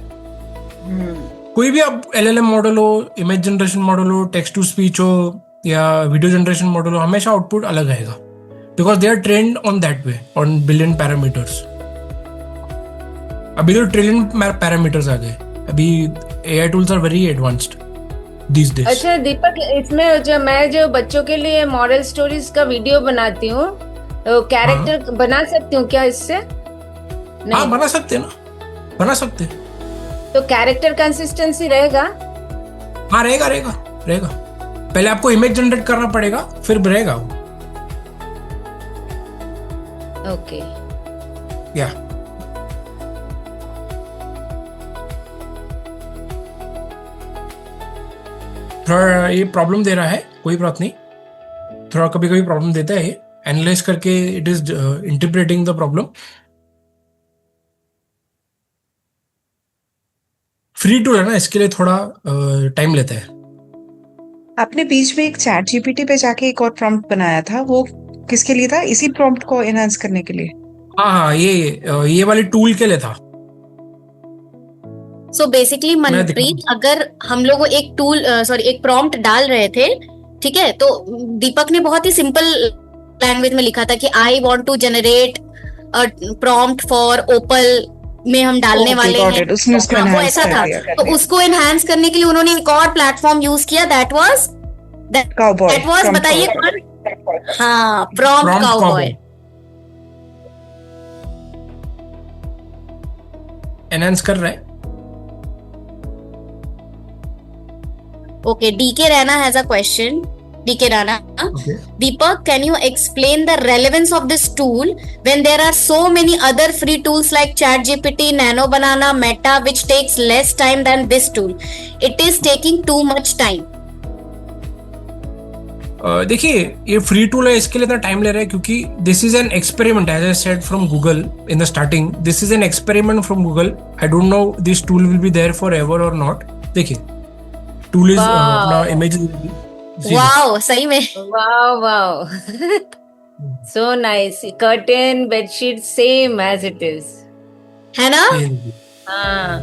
कोई भी आप एलएलएम मॉडल हो, इमेज जनरेशन मॉडल हो, टेक्स्ट टू स्पीच हो या वीडियो जनरेशन मॉडल हो, हमेशा आउटपुट अलग आएगा, because they are trained on that way, on billion parameters. अभी तो ट्रिलियन पैरामीटर्स आ गए, अभी AI tools are very advanced these days. अच्छा दीपक, इसमें जो बच्चों के लिए मॉरल स्टोरीज का वीडियो बनाती हूँ, तो कैरेक्टर बना सकती हूँ क्या इससे? हाँ, बना सकते ना, बना सकते। तो कैरेक्टर कंसिस्टेंसी रहेगा? हाँ, रहेगा रहेगा रहेगा। पहले आपको इमेज जनरेट करना पड़ेगा, फिर रहेगा वो। ओके। या थोड़ा ये प्रॉब्लम दे रहा है, कोई बात नहीं, थोड़ा कभी कभी प्रॉब्लम देता है ये, एनालाइज करके it is interpreting the problem. Free tool है ना, इसके लिए थोड़ा टाइम लेता है। आपने बीच में एक चैट जीपीटी पे जाके एक और प्रॉम्प्ट बनाया था, वो किसके लिए था? इसी प्रॉम्प्ट को एनहांस करने के लिए? हाँ हाँ, ये वाले टूल के लिए था। सो बेसिकली मनप्रीत, अगर हम लोग एक प्रॉम्प्ट डाल रहे थे, ठीक है, तो दीपक ने बहुत ही सिंपल लैंग्वेज में लिखा था कि I want to generate a prompt for Opal में हम डालने वाले हैं, उसने उसको वो enhance ऐसा कर था। दिया। तो उसको एनहांस करने के लिए उन्होंने एक और प्लेटफॉर्म यूज किया, दैट वाज Cowboy, prompt बताइए cowboy। कौन? हाँ, प्रॉम्प्ट Prompt काउबॉय। एनहांस कर रहा है। Okay, DK Rana has a question. DK Rana, Okay. Deepak, can you explain the relevance of this tool when there are so many other free tools like ChatGPT, Nano Banana, Meta, which takes less time than this tool? It is taking too much time. देखिए, ये free tool है, इसके लिए इतना time ले रहा है क्योंकि this is an experiment, as I said from Google in the starting, this is an experiment from Google. I don't know this tool will be there forever और not. देखिए, टूल इज अपना image. Wow, सही में। Wow wow, so nice. Curtain, bedsheet same as it is, है ना? हाँ।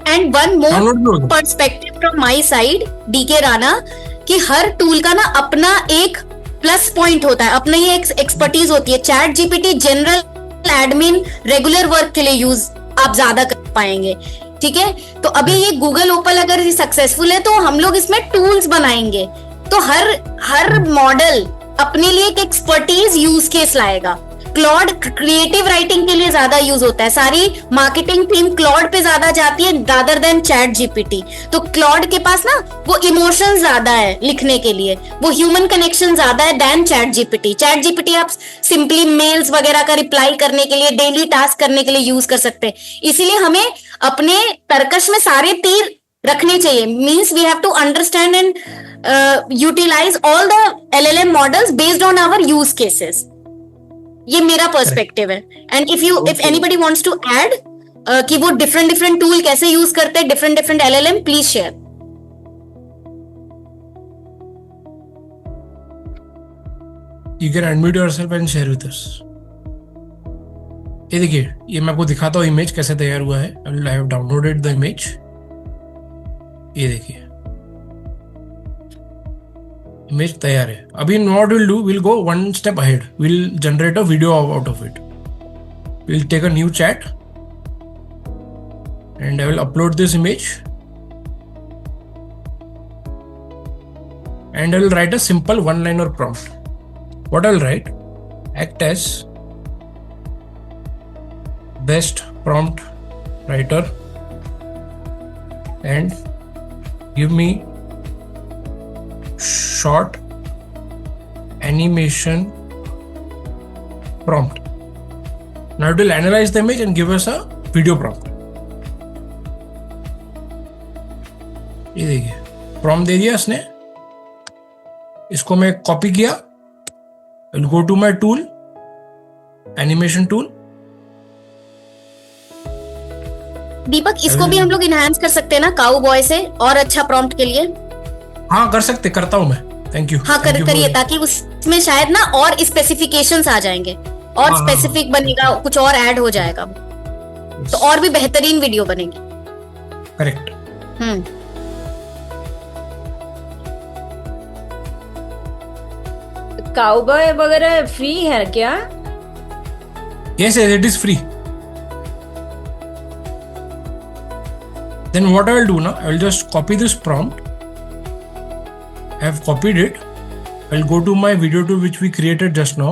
And one Download भी more होगा। Perspective from my side, DK Rana, कि हर टूल का ना अपना एक प्लस पॉइंट होता है, अपना ही एक एक्सपर्टीज होती है। Chat GPT general admin regular work के लिए यूज आप ज्यादा कर पाएंगे, ठीक है। तो अभी ये गूगल ओपल अगर ये सक्सेसफुल है तो हम लोग इसमें टूल्स बनाएंगे, तो हर मॉडल अपने लिए एक एक्सपर्टीज यूज केस लाएगा। क्लॉड क्रिएटिव राइटिंग के लिए ज्यादा यूज होता है, सारी मार्केटिंग टीम क्लॉड पे ज्यादा जाती है रादर देन चैट जीपीटी। तो क्लॉड के पास ना वो इमोशन ज्यादा है लिखने के लिए, वो ह्यूमन कनेक्शन ज्यादा है than chat GPT. Chat GPT आप सिंपली मेल्स वगैरह का रिप्लाई करने के लिए, डेली टास्क करने के लिए यूज कर सकते हैं। इसीलिए हमें अपने तर्कश में सारे तीर रखने चाहिए, means we have to understand and utilize all the LLM models based on our use cases. ये मेरा पर्सपेक्टिव है। And if anybody wants to add कि वो डिफरेंट टूल कैसे यूज करते हैं, different LLM, please share. You can unmute yourself and share with us. ये देखिए, ये मैं आपको दिखाता हूँ इमेज कैसे तैयार हुआ है। I have downloaded the image. ये देखिए, इमेज तैयार है। अभी what we'll do, we'll go one step ahead. We'll generate a video out of it. We'll take a new chat and I will upload this image and I will write a simple one-liner prompt. What I'll write: act as best prompt writer and give me short animation prompt. Now it will analyze the image and give us a video prompt. ये देखिए, prompt दे दिया इसने, इसको मैं copy किया। I'll go to my tool, animation tool. दीपक, इसको भी हम लोग इनहांस कर सकते हैं ना काउबॉय से, और अच्छा प्रॉम्प्ट के लिए? हाँ, कर सकते, करता हूं मैं, थैंक यू हाँ करिए, ताकि उसमें शायद ना और स्पेसिफिकेशंस आ जाएंगे और हाँ, स्पेसिफिक बनेगा, कुछ और ऐड हो जाएगा, तो और भी बेहतरीन वीडियो बनेगी। करेक्ट। काउबॉय वगैरह फ्री है क्या? Yes, it is free. Then what I will do now, I will just copy this prompt. I have copied it. I will go to my video tool which we created just now.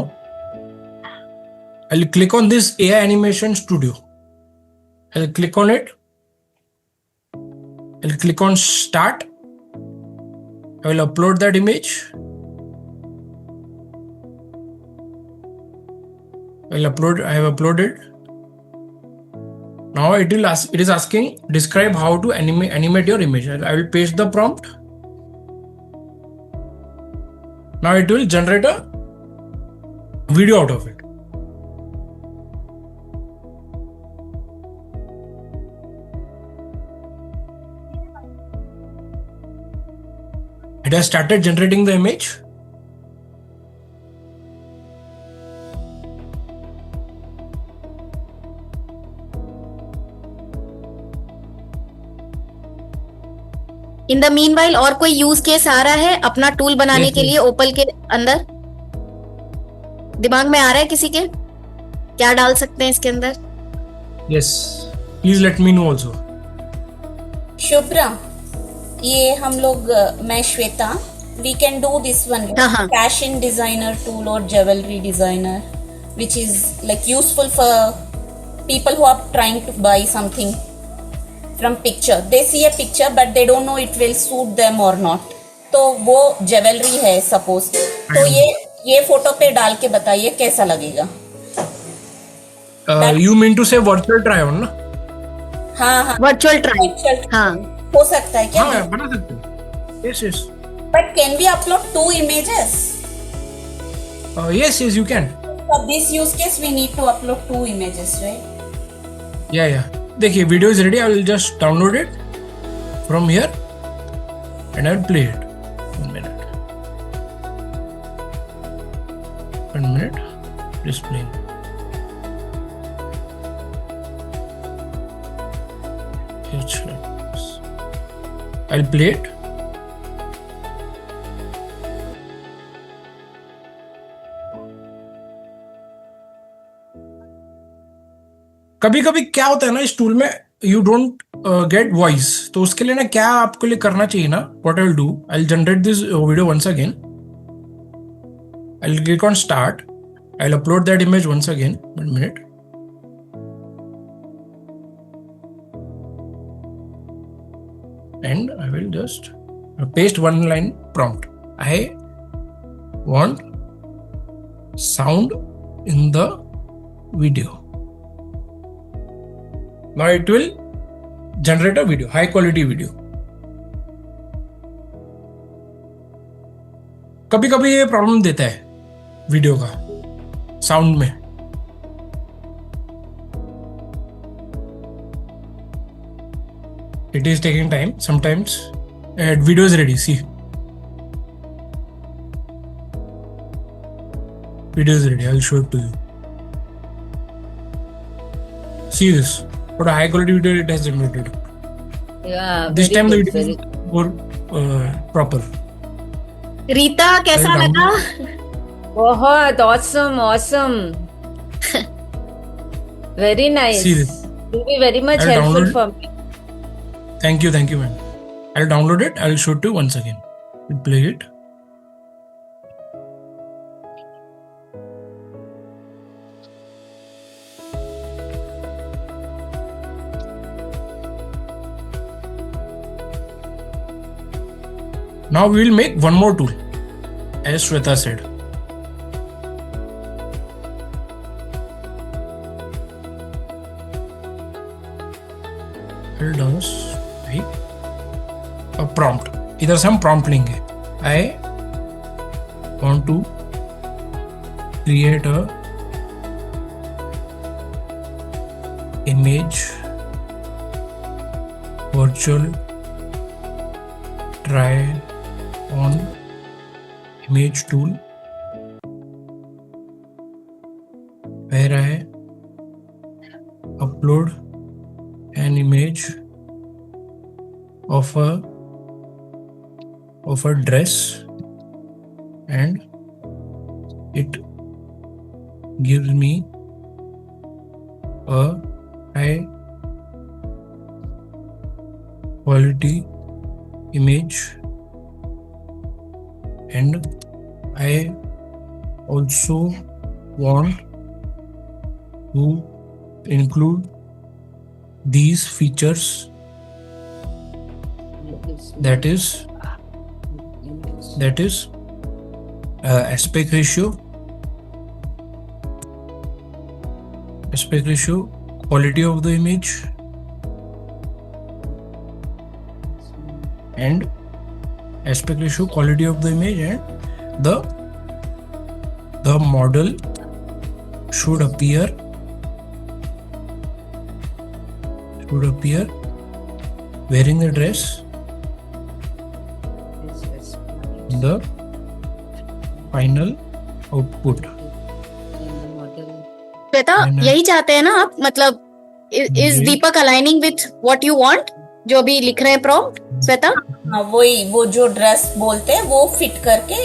I will click on this AI Animation Studio. I will click on it. I will click on Start. I will upload that image. I have uploaded. Now it is asking describe how to animate your image. I will paste the prompt. Now it will generate a video out of it. It has started generating the image. In the meanwhile और कोई use case आ रहा है अपना tool बनाने के लिए ओपल के अंदर? दिमाग में आ रहा है किसी के? क्या डाल सकते हैं इसके अंदर? Yes, please let me know also. Shubhra, ये हम लोग, मैं Shweta, we can do this one cash in designer tool और jewellery designer which is like useful for people who are trying to buy something from picture. They see a picture but they don't know it will suit them or not. तो वो jewellery है suppose, तो ये photo पे डाल के बताइए कैसा लगेगा। You mean to say virtual try on ना? हाँ, वर्चुअल ट्राई, हाँ हो सकता है क्या? हाँ, बना सकते हैं। Yes. But can we upload 2 images? Yes, you can. For this use case we need to upload 2 images, right? Yeah. देखिए video is ready. I will just download it from here and I will play it. 1 minute displaying. I'll play it. कभी कभी क्या होता है ना इस tool में, you don't get voice, तो उसके लिए ना क्या आपके लिए करना चाहिए ना, what I will do, I will generate this video once again. I will click on start. I will upload that image once again. 1 minute. And I will just paste 1 line prompt. I want sound in the video. Now it will generate a video, high quality video. कभी कभी ये problem देता है video का sound में. It is taking time sometimes. Video is ready. See, video is ready. I'll show it to you. See this. What a high quality video it has generated. Yeah, This time the good, video is more proper. Rita कैसा लगा? बहुत awesome. Very nice. See this. Will be very much I'll helpful download for me. Thank you, man. I'll download it. I'll show it to you once again. We'll play it. Now we will make one more tool, as Shweta said. I'll just type a prompt. इधर से हम prompt लेंगे. I want to create a image virtual try on image tool where I upload an image of a dress and it gives me a high quality image, and I also want to include these features, that is aspect ratio, quality of the image, and aspect ratio, quality of the image, and the model should appear wearing the dress, the final output. Shweta, यही चाहते हैं ना आप? मतलब is Deepak aligning with what you want, जो भी लिख रहे हैं प्रॉम्प्ट? श्वेता, हाँ, वही वो जो ड्रेस बोलते हैं वो फिट करके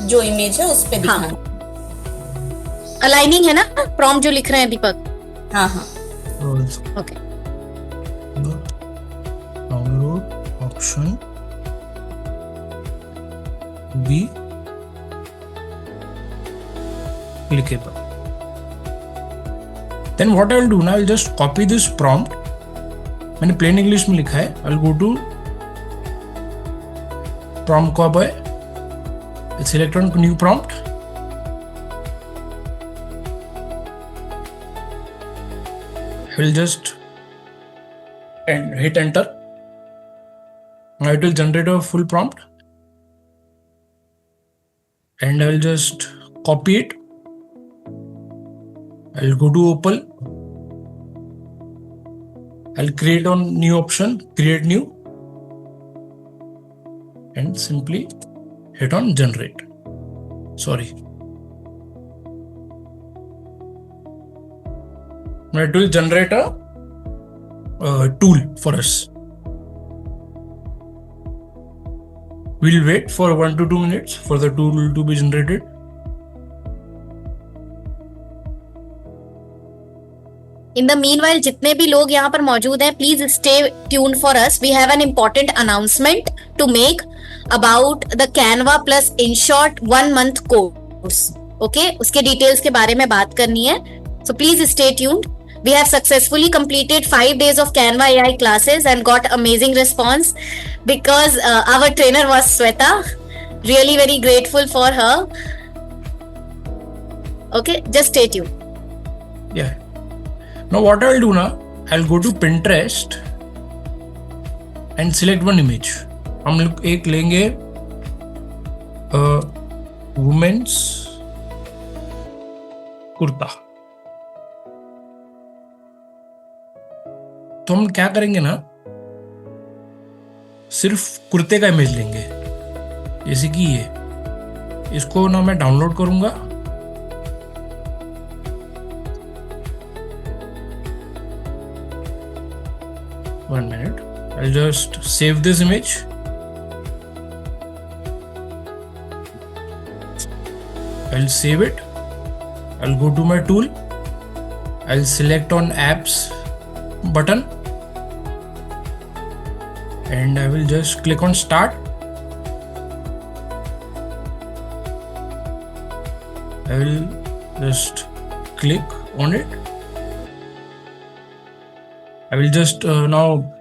जो इमेज है उस पे दिखाना। अलाइनिंग है ना प्रॉम्प्ट जो लिख रहे हैं दीपक? हाँ हाँ okay. Download option be clickable. Then what I'll do now, I'll just copy this prompt. मैंने plain English में लिखा है. I'll go to prompt copy. I'll select on new prompt. I will just hit enter. Now it will generate a full prompt, and I will just copy it. I'll go to Opal. I'll create on new option, create new, and simply hit on generate. Sorry. Now it will generate a tool for us. We'll wait for 1 to 2 minutes for the tool to be generated. In the meanwhile, जितने भी लोग यहाँ पर मौजूद हैं, please stay tuned for us. We have an important announcement to make about the Canva plus InShot 1 month course. Okay, उसके details के बारे में बात करनी है. So please stay tuned. We have successfully completed 5 days of Canva AI classes and got amazing response because our trainer was Sweta. Really very grateful for her. Okay, just stay tuned. Yeah. Now what I'll do now, I'll go to Pinterest and select one image. हम लोग एक लेंगे women's kurta. तो हम क्या करेंगे ना, सिर्फ कुर्ते का इमेज लेंगे, जैसे कि ये. इसको ना मैं डाउनलोड करूंगा. One minute. I'll just save this image. I'll save it. I'll go to my tool. I'll select on apps button and I will just click on start. I will just click on it. I will just now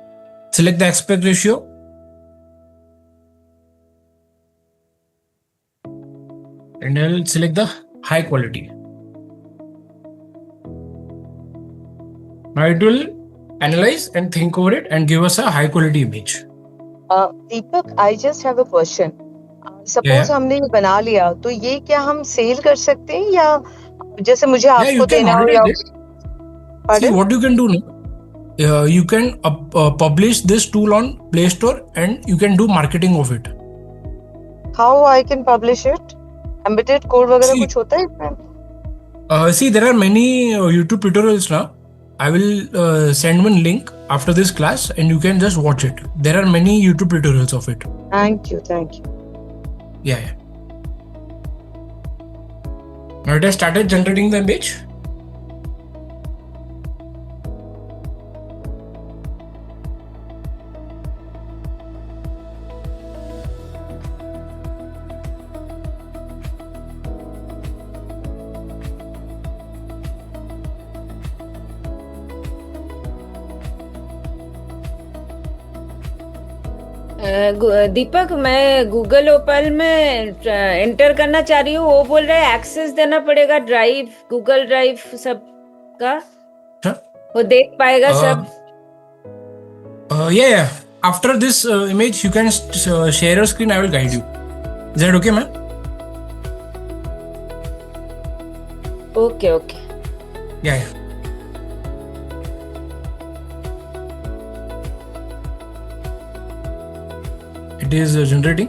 select the aspect ratio and I will select the high quality. Now it will analyze and think over it and give us a high quality image. Deepak, I just have a question. Suppose हमने ये बना लिया, तो ये क्या हम cell कर सकते हैं या जैसे मुझे आपको देना हो या? See what you can do now. You can publish this tool on Play Store and you can do marketing of it. How I can publish it? Embedded code वगैरह See- कुछ होता है इसमें? See, there are many YouTube tutorials now. I will send one link after this class and you can just watch it. There are many YouTube tutorials of it. Thank you. Yeah. Now it has started generating the image. दीपक, मैं Google ओपल में enter करना चाह रही हूँ. वो बोल रहा है एक्सेस देना पड़ेगा ड्राइव, गूगल ड्राइव सब का. वो देख पाएगा सब. Yeah. After this image, you can share your screen. I will guide you. Is that okay, ma'am? Okay. Yeah. It is generating.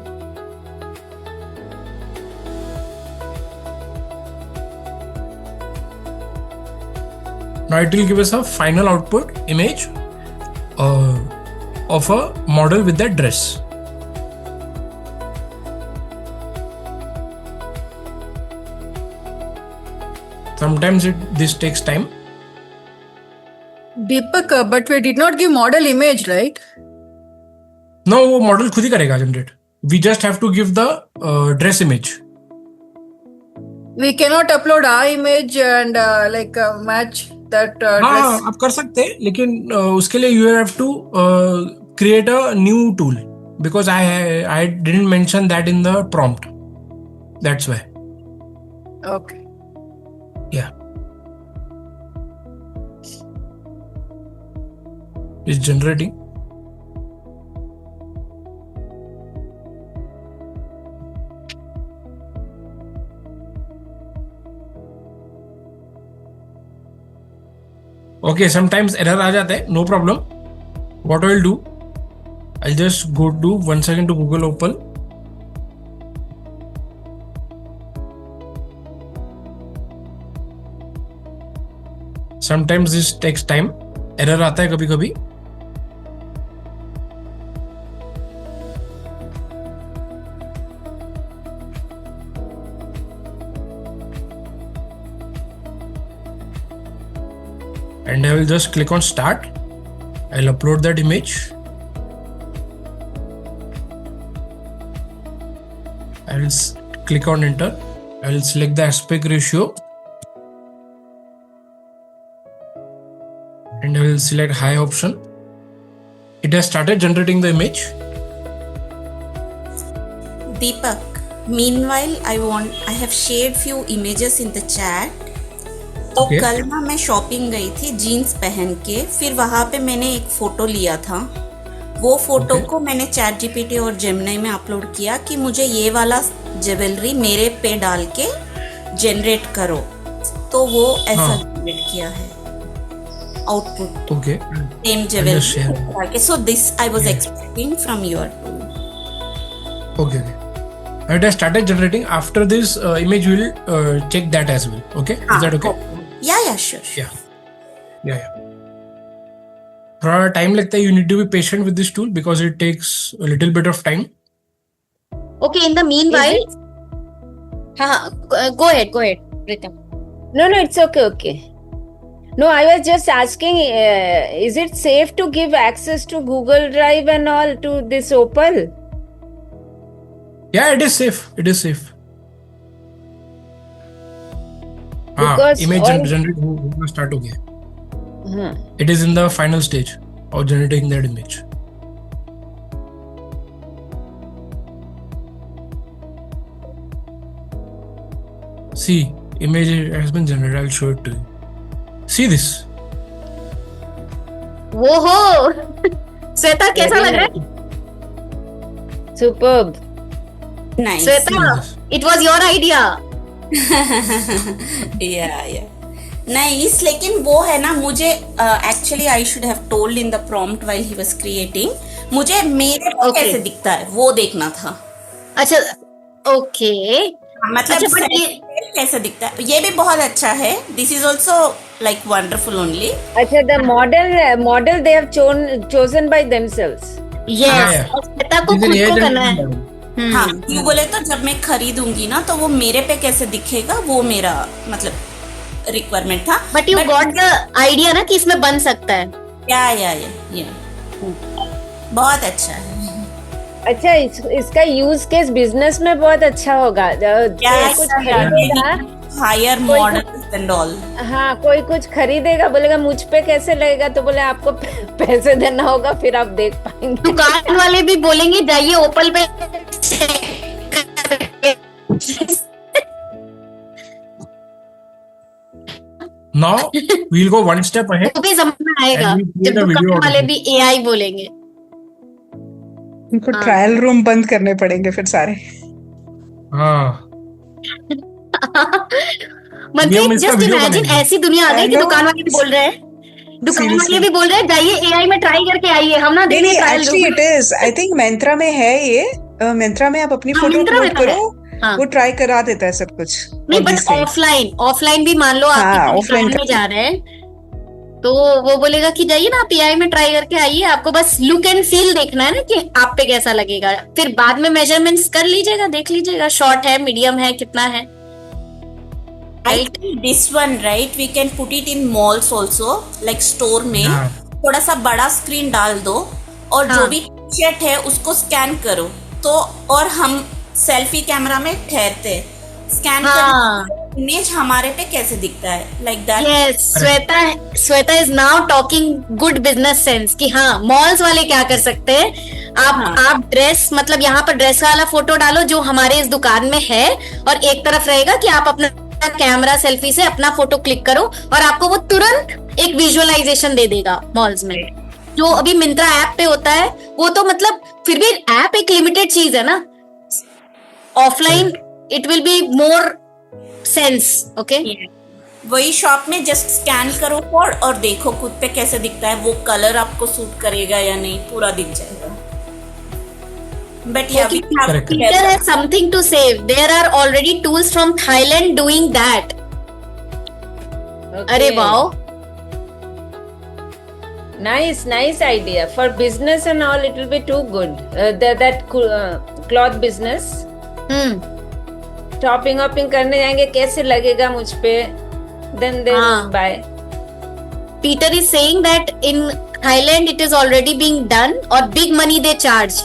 Now it will give us a final output image of a model with that dress. Sometimes this takes time. Deepak, but we did not give model image, right? No, वो model खुद ही करेगा generate. We just have to give the dress image. We cannot upload our image and match that dress. हाँ, आप कर सकते हैं, लेकिन उसके लिए you have to create a new tool because I didn't mention that in the prompt. That's why. Okay. Yeah. It's generating. Okay, sometimes error आ जाता है, no problem. What I will do, I'll just go to 1 second to Google Opal. Sometimes this takes time. Error आता है कभी कभी. And I will just click on start. I'll upload that image. I will click on enter. I will select the aspect ratio. And I will select high option. It has started generating the image. Deepak, meanwhile I have shared few images in the chat. तो Okay. कल ना मैं shopping गई थी jeans पहन के, फिर वहां पे मैंने एक फोटो लिया था. वो फोटो Okay. को मैंने चैट जीपीटी और जेमिनी में अपलोड किया कि मुझे ये वाला ज्वेलरी मेरे पे डाल के जनरेट करो. तो वो ऐसा हाँ. जनरेट किया है output Okay. Same share. Jewellery डाल के. So this I was Yeah. Expecting from your tool. Okay. It has started generating. After this image, we will check that as well. Okay. Is that okay? या sure. Yeah. थोड़ा time लगता है. You need to be patient with this tool because it takes a little bit of time. Okay, in the meanwhile, go ahead, Pritam. No, it's okay. No, I was just asking, is it safe to give access to Google Drive and all to this Opal? Yeah, it is safe. Because image all- generate होना start हो गया. हाँ. It is in the final stage of generating that image. See, image has been generated. I'll show it to you. See this. वो हो श्वेता, कैसा लग रहा है? Superb. Nice. Shweta, it was your idea. या नाइस. लेकिन वो है ना, मुझे actually I should have told in the prompt while he was creating, मुझे मेरे को Okay. कैसे दिखता है वो देखना था. अच्छा, okay. मतलब अच्छा, but ये कैसे दिखता है, ये भी बहुत अच्छा है. This is also like wonderful only. अच्छा, the model they have chosen by themselves. Yes, और श्वेता को खुद को करना है. हाँ, क्यों बोले तो जब मैं खरीदूंगी ना तो वो मेरे पे कैसे दिखेगा, वो मेरा मतलब रिक्वायरमेंट था. But you got the idea ना कि इसमें बन सकता है. या बहुत अच्छा है. अच्छा, इसका यूज केस बिजनेस में बहुत अच्छा होगा. कुछ खरीदेगा, हायर मॉडल्स एंड ऑल. हाँ, कोई कुछ खरीदेगा, बोलेगा मुझ पे कैसे लगेगा, तो बोले आपको पैसे देना होगा, फिर आप देख पाएंगे. दुकान वाले भी बोलेंगे जाइए ओपल पे. Now we'll go one step ahead. वो भी समझ में आएगा And we create जब a video दुकान out of वाले it. भी एआई बोलेंगे. इनको हाँ. ट्रायल रूम बंद करने पड़ेंगे फिर सारे. हाँ, मतलब हम इसका जस्ट video इमेजिन बनाएंगे. ऐसी दुनिया आ गई कि Hello? दुकान वाले भी बोल रहे हैं, दुकान Seriously. वाले भी बोल रहे हैं जाइए एआई में ट्राई करके आइए, हम ना नहीं देंगे नहीं, trial actually it is, I think Myntra में है ये. मिंत्रा में आप अपनी हाँ, फोटो Myntra में अपलोड तो है. करो, हाँ. वो ट्राई करा देता है सब कुछ. नहीं, all but these things. Offline भी मान लो आप हाँ, किसी offline दुकान में जा रहे हैं तो वो बोलेगा कि जाइए ना आप एआई में ट्राई करके आइए, आपको बस लुक एंड फील देखना है ना कि आप पे कैसा लगेगा, फिर बाद में मेजरमेंट्स कर लीजिएगा, देख लीजिएगा शॉर्ट है, मीडियम है, कितना है. I think this one, right, we can put it in malls also, like store में हाँ. थोड़ा सा बड़ा स्क्रीन डाल दो और हाँ. जो भी टी-शर्ट है उसको स्कैन करो तो, और हम सेल्फी कैमरा में ठहरते स्कैन हाँ. कर इमेज हमारे पे कैसे दिखता है, like that. Yes, Shweta is now talking good business sense कि हाँ मॉल्स वाले क्या कर सकते हैं. आप ड्रेस, मतलब यहाँ पर ड्रेस वाला फोटो डालो जो हमारे इस दुकान में है, और एक तरफ रहेगा कि आप अपना कैमरा सेल्फी से अपना फोटो क्लिक करो और आपको वो तुरंत एक विजुअलाइजेशन दे देगा मॉल्स में. जो अभी मिंत्रा ऐप पे होता है वो तो मतलब फिर भी ऐप एक लिमिटेड चीज है ना. Offline it will be more sense. Okay, वही शॉप में जस्ट स्कैन करो कोड और देखो खुद पे कैसे दिखता है, वो कलर आपको सूट करेगा या नहीं, पूरा दिख जाएगा. But yeah, we have Correct. Peter has something to say. There are already tools from Thailand doing that. अरे wow, Nice idea. For business and all, it will be too good. That cloth business. Shopping करने जाएंगे, कैसे लगेगा मुझ पे, then they will buy. Peter is saying that in Thailand it is already being done और big money they charge.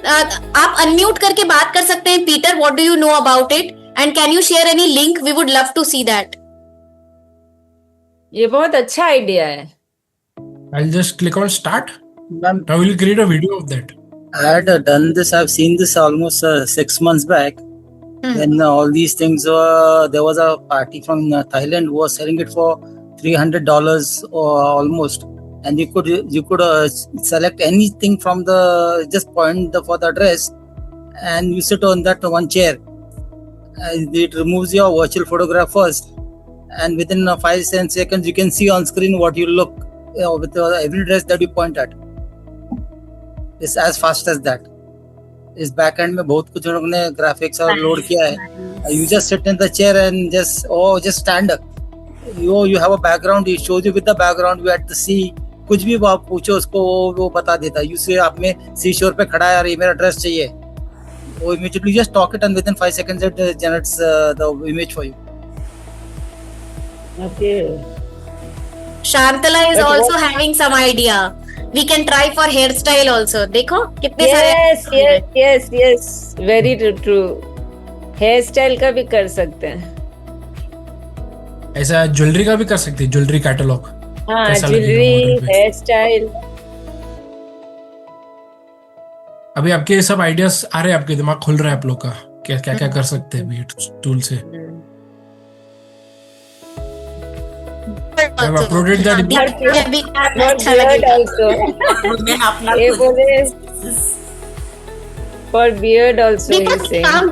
आप unmute करके बात कर सकते हैं. Peter, what do you know about it and can you share any link? We would love to see that. ये बहुत अच्छा आइडिया है. I'll just click on start. Now we'll create a video of that. I had done this. I've seen this almost 6 months back. When all these things were, there was a party from Thailand who was selling it for $300 or almost, and you could select anything from the, just point for the address, and you sit on that one chair. It removes your virtual photograph first, and within 5-10 seconds you can see on screen what you look with every dress that you point at. It's as fast as that. इस back and में बहुत कुछ उन्होंने graphics और load किया है. You just sit in the chair and just stand up. you have a background, it shows you with the background, you at the sea, कुछ भी आप पूछो उसको वो बता देता है. You say आप में सी शोर पे खड़ा है और ये मेरा ड्रेस चाहिए, वो immediately just talk it and within 5 seconds it generates the image for you. Okay. Shantla is also having some idea. We can try for hairstyle also. देखो कितने सारे. Yes. Very true. Hair style का भी कर सकते हैं. ऐसा jewellery का भी कर सकते हैं, ज्वेलरी कैटलॉग. हाँ, ज्वेलरी, हेयर स्टाइल. अभी आपके सब आइडियाज आ रहे हैं, आपके दिमाग खुल रहा है आप लोग का, क्या क्या कर सकते हैं अभी टूल से. I've uploaded that. अच्छा लगेगा. For beard also he is saying. काम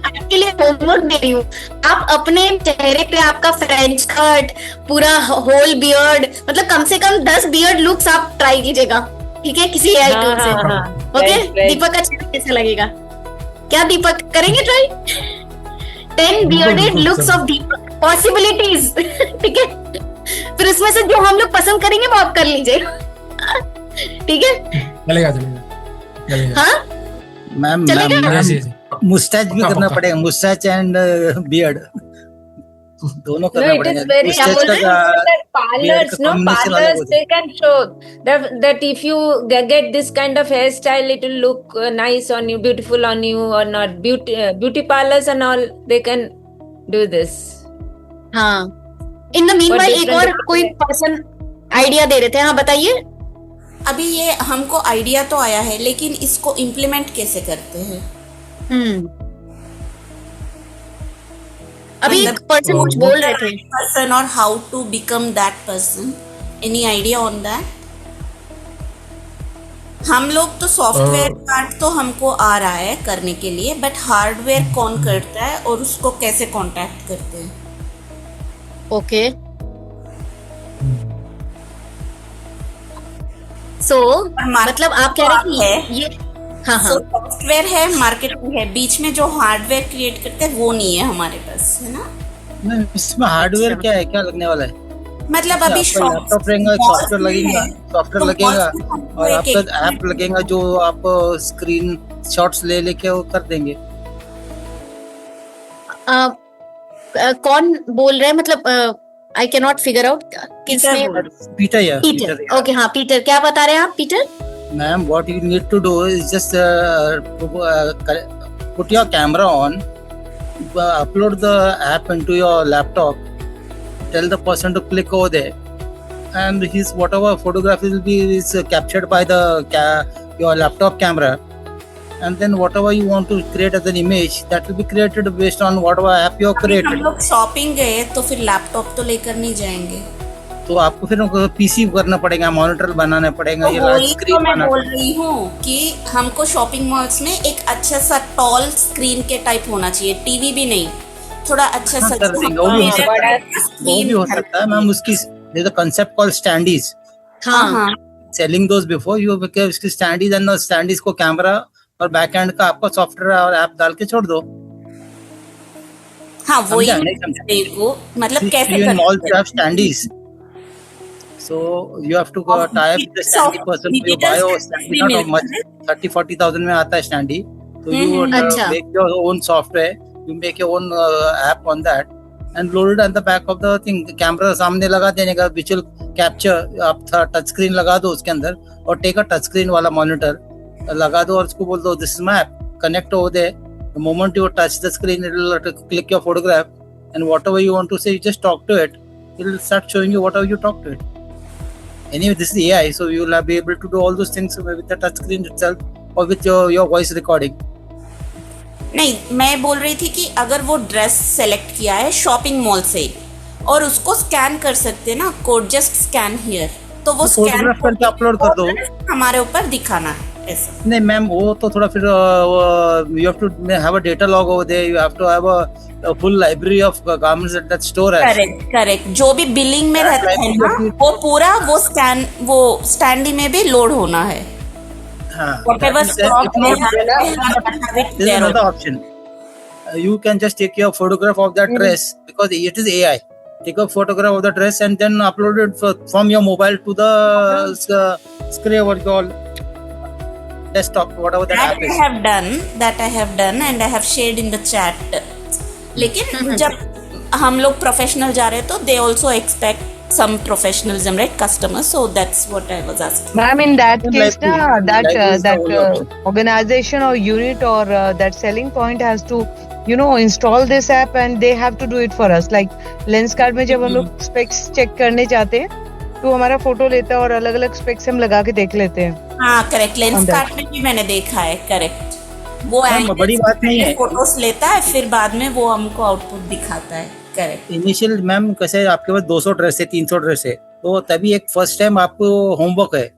आपके लिए होमवर्क दे रही हूँ. आप अपने चेहरे पे आपका फ्रेंच कट, पूरा होल बियर्ड, मतलब कम से कम 10 बियर्ड लुक्स आप ट्राई कीजिएगा, ठीक है, किसी एआई टूल से. ओके, दीपक का चेहरा कैसा लगेगा? क्या दीपक करेंगे try? 10 bearded looks of Deepak possibilities. ठीक है, फिर उसमें से जो हम लोग पसंद करेंगे वो आप कर लीजिए. ठीक है, चलेगा. हाँ मैम मुस्टैच भी करना पड़ेगा, मुस्टैच एंड बियर्ड दोनों करना No, it पड़ेगा. is very Mustache का that parlors, beard का no combination अलग parlors, हो they can show that if you get this kind of hairstyle, it will look nice on you, beautiful on you or not. Beauty parlors and all, they can do this. हाँ. In the meanwhile एक और कोई person idea दे रहे थे. हाँ बताइए. अभी ये हमको आइडिया तो आया है, लेकिन इसको इम्प्लीमेंट कैसे करते हैं? अभी एक पर्सन कुछ बोल रहे थे. पर्सन और how to become that person. Any idea on that? हम लोग तो सॉफ्टवेयर पार्ट तो हमको आ रहा है करने के लिए, बट हार्डवेयर कौन करता है और उसको कैसे कांटेक्ट करते हैं? ओके. सो मतलब आप कह रहे हैं कि ये हाँ सॉफ्टवेयर है, मार्केटिंग है, बीच में जो हार्डवेयर क्रिएट करते हैं वो नहीं है हमारे पास, है ना? नहीं, इसमें हार्डवेयर क्या है, क्या लगने वाला है? मतलब अभी लैपटॉप रहेगा, सॉफ्टवेयर लगेगा और आपका ऐप लगेगा जो आप स्क्रीन शॉट्स ले लेके वो कर देंगे. कौन बोल रहे हैं? मतलब I can not figure out किसने. पीटर. ओके हाँ पीटर, क्या बता रहे हैं आप Peter? Ma'am, what you need to do is just put your camera on, upload the app into your laptop, tell the person to click over there, and his whatever photograph will be is captured by the your laptop camera, and then whatever you want to create as an image, that will be created based on whatever app you have created. हम लोग shopping गए तो फिर laptop तो लेकर नहीं जाएंगे, तो आपको फिर पीसी करना पड़ेगा, मॉनिटर बनाना पड़ेगा, ये लार्ज स्क्रीन बनाना. मैं बोल रही हूँ कि हमको शॉपिंग मॉल्स में एक अच्छा सा टॉल स्क्रीन के टाइप होना चाहिए, टीवी भी नहीं, थोड़ा अच्छा सा. वो भी हो सकता है मैम. उसकी there's a concept called standees. हाँ. Selling those before you उसकी standees and standees को कैमरा और बैक एंड का आपको सॉफ्टवेयर और ऐप डाल के छोड़ दो. हाँ वही मतलब कैसे करते हैं standees. So you have to tie up the standee person. You buy a standee, not much, 30,000-40,000 में आता है standee. So you make your own software, you make your own app on that and load it on the back of the thing. Camera सामने लगा देने का, which will capture. आप touch screen लगा दो उसके अंदर और take a touch screen वाला monitor लगा दो और उसको बोल दो this is my app, connect over there. The moment you touch the screen, it will click your photograph and whatever you want to say, you just talk to it. It will start showing you whatever you talk to it. Anyway, this is AI, so you will be able to do all those things with the touch screen itself or with your voice recording. नहीं, मैं बोल रही थी कि अगर वो dress select किया है शॉपिंग मॉल से और उसको स्कैन कर सकते हैं ना, कोड जस्ट स्कैन हियर, तो वो स्कैन करके अपलोड कर दो, हमारे ऊपर दिखाना है ऐसा. नहीं मैम, वो तो थोड़ा फिर you have to have a data log over there, you have to have a full library of garments that store has. Correct. जो भी बिलिंग में रहता है ना, वो पूरा वो स्कैन वो स्टैंडी में भी लोड होना है. Whatever stock there is another option. You can just take your photograph of that dress because it is AI. Take a photograph of the dress and then upload it from your mobile to the screen or your desktop, whatever that app is. That I have done and I have shared in the chat. लेकिन जब हम लोग professional जा रहे हैं तो they also expect some professionalism, right? Customers. So that's what I was asking. Ma'am, in that case, that organization or unit or that selling point has to, install this app and they have to do it for us. Like Lenskart में जब हम लोग specs check करने जाते हैं तो हमारा photo लेता है और अलग अलग specs हम लगा के देख लेते हैं. हाँ, करेक्ट. Lenskart में भी मैंने देखा है, करेक्ट. वो बड़ी बात नहीं है, फोटोस लेता है फिर बाद में वो हमको आउटपुट दिखाता है. करेक्ट. इनिशियल मैम कैसे आपके पास 200 ड्रेस है, 300 ड्रेस है, तो तभी एक फर्स्ट टाइम आपको होमवर्क है.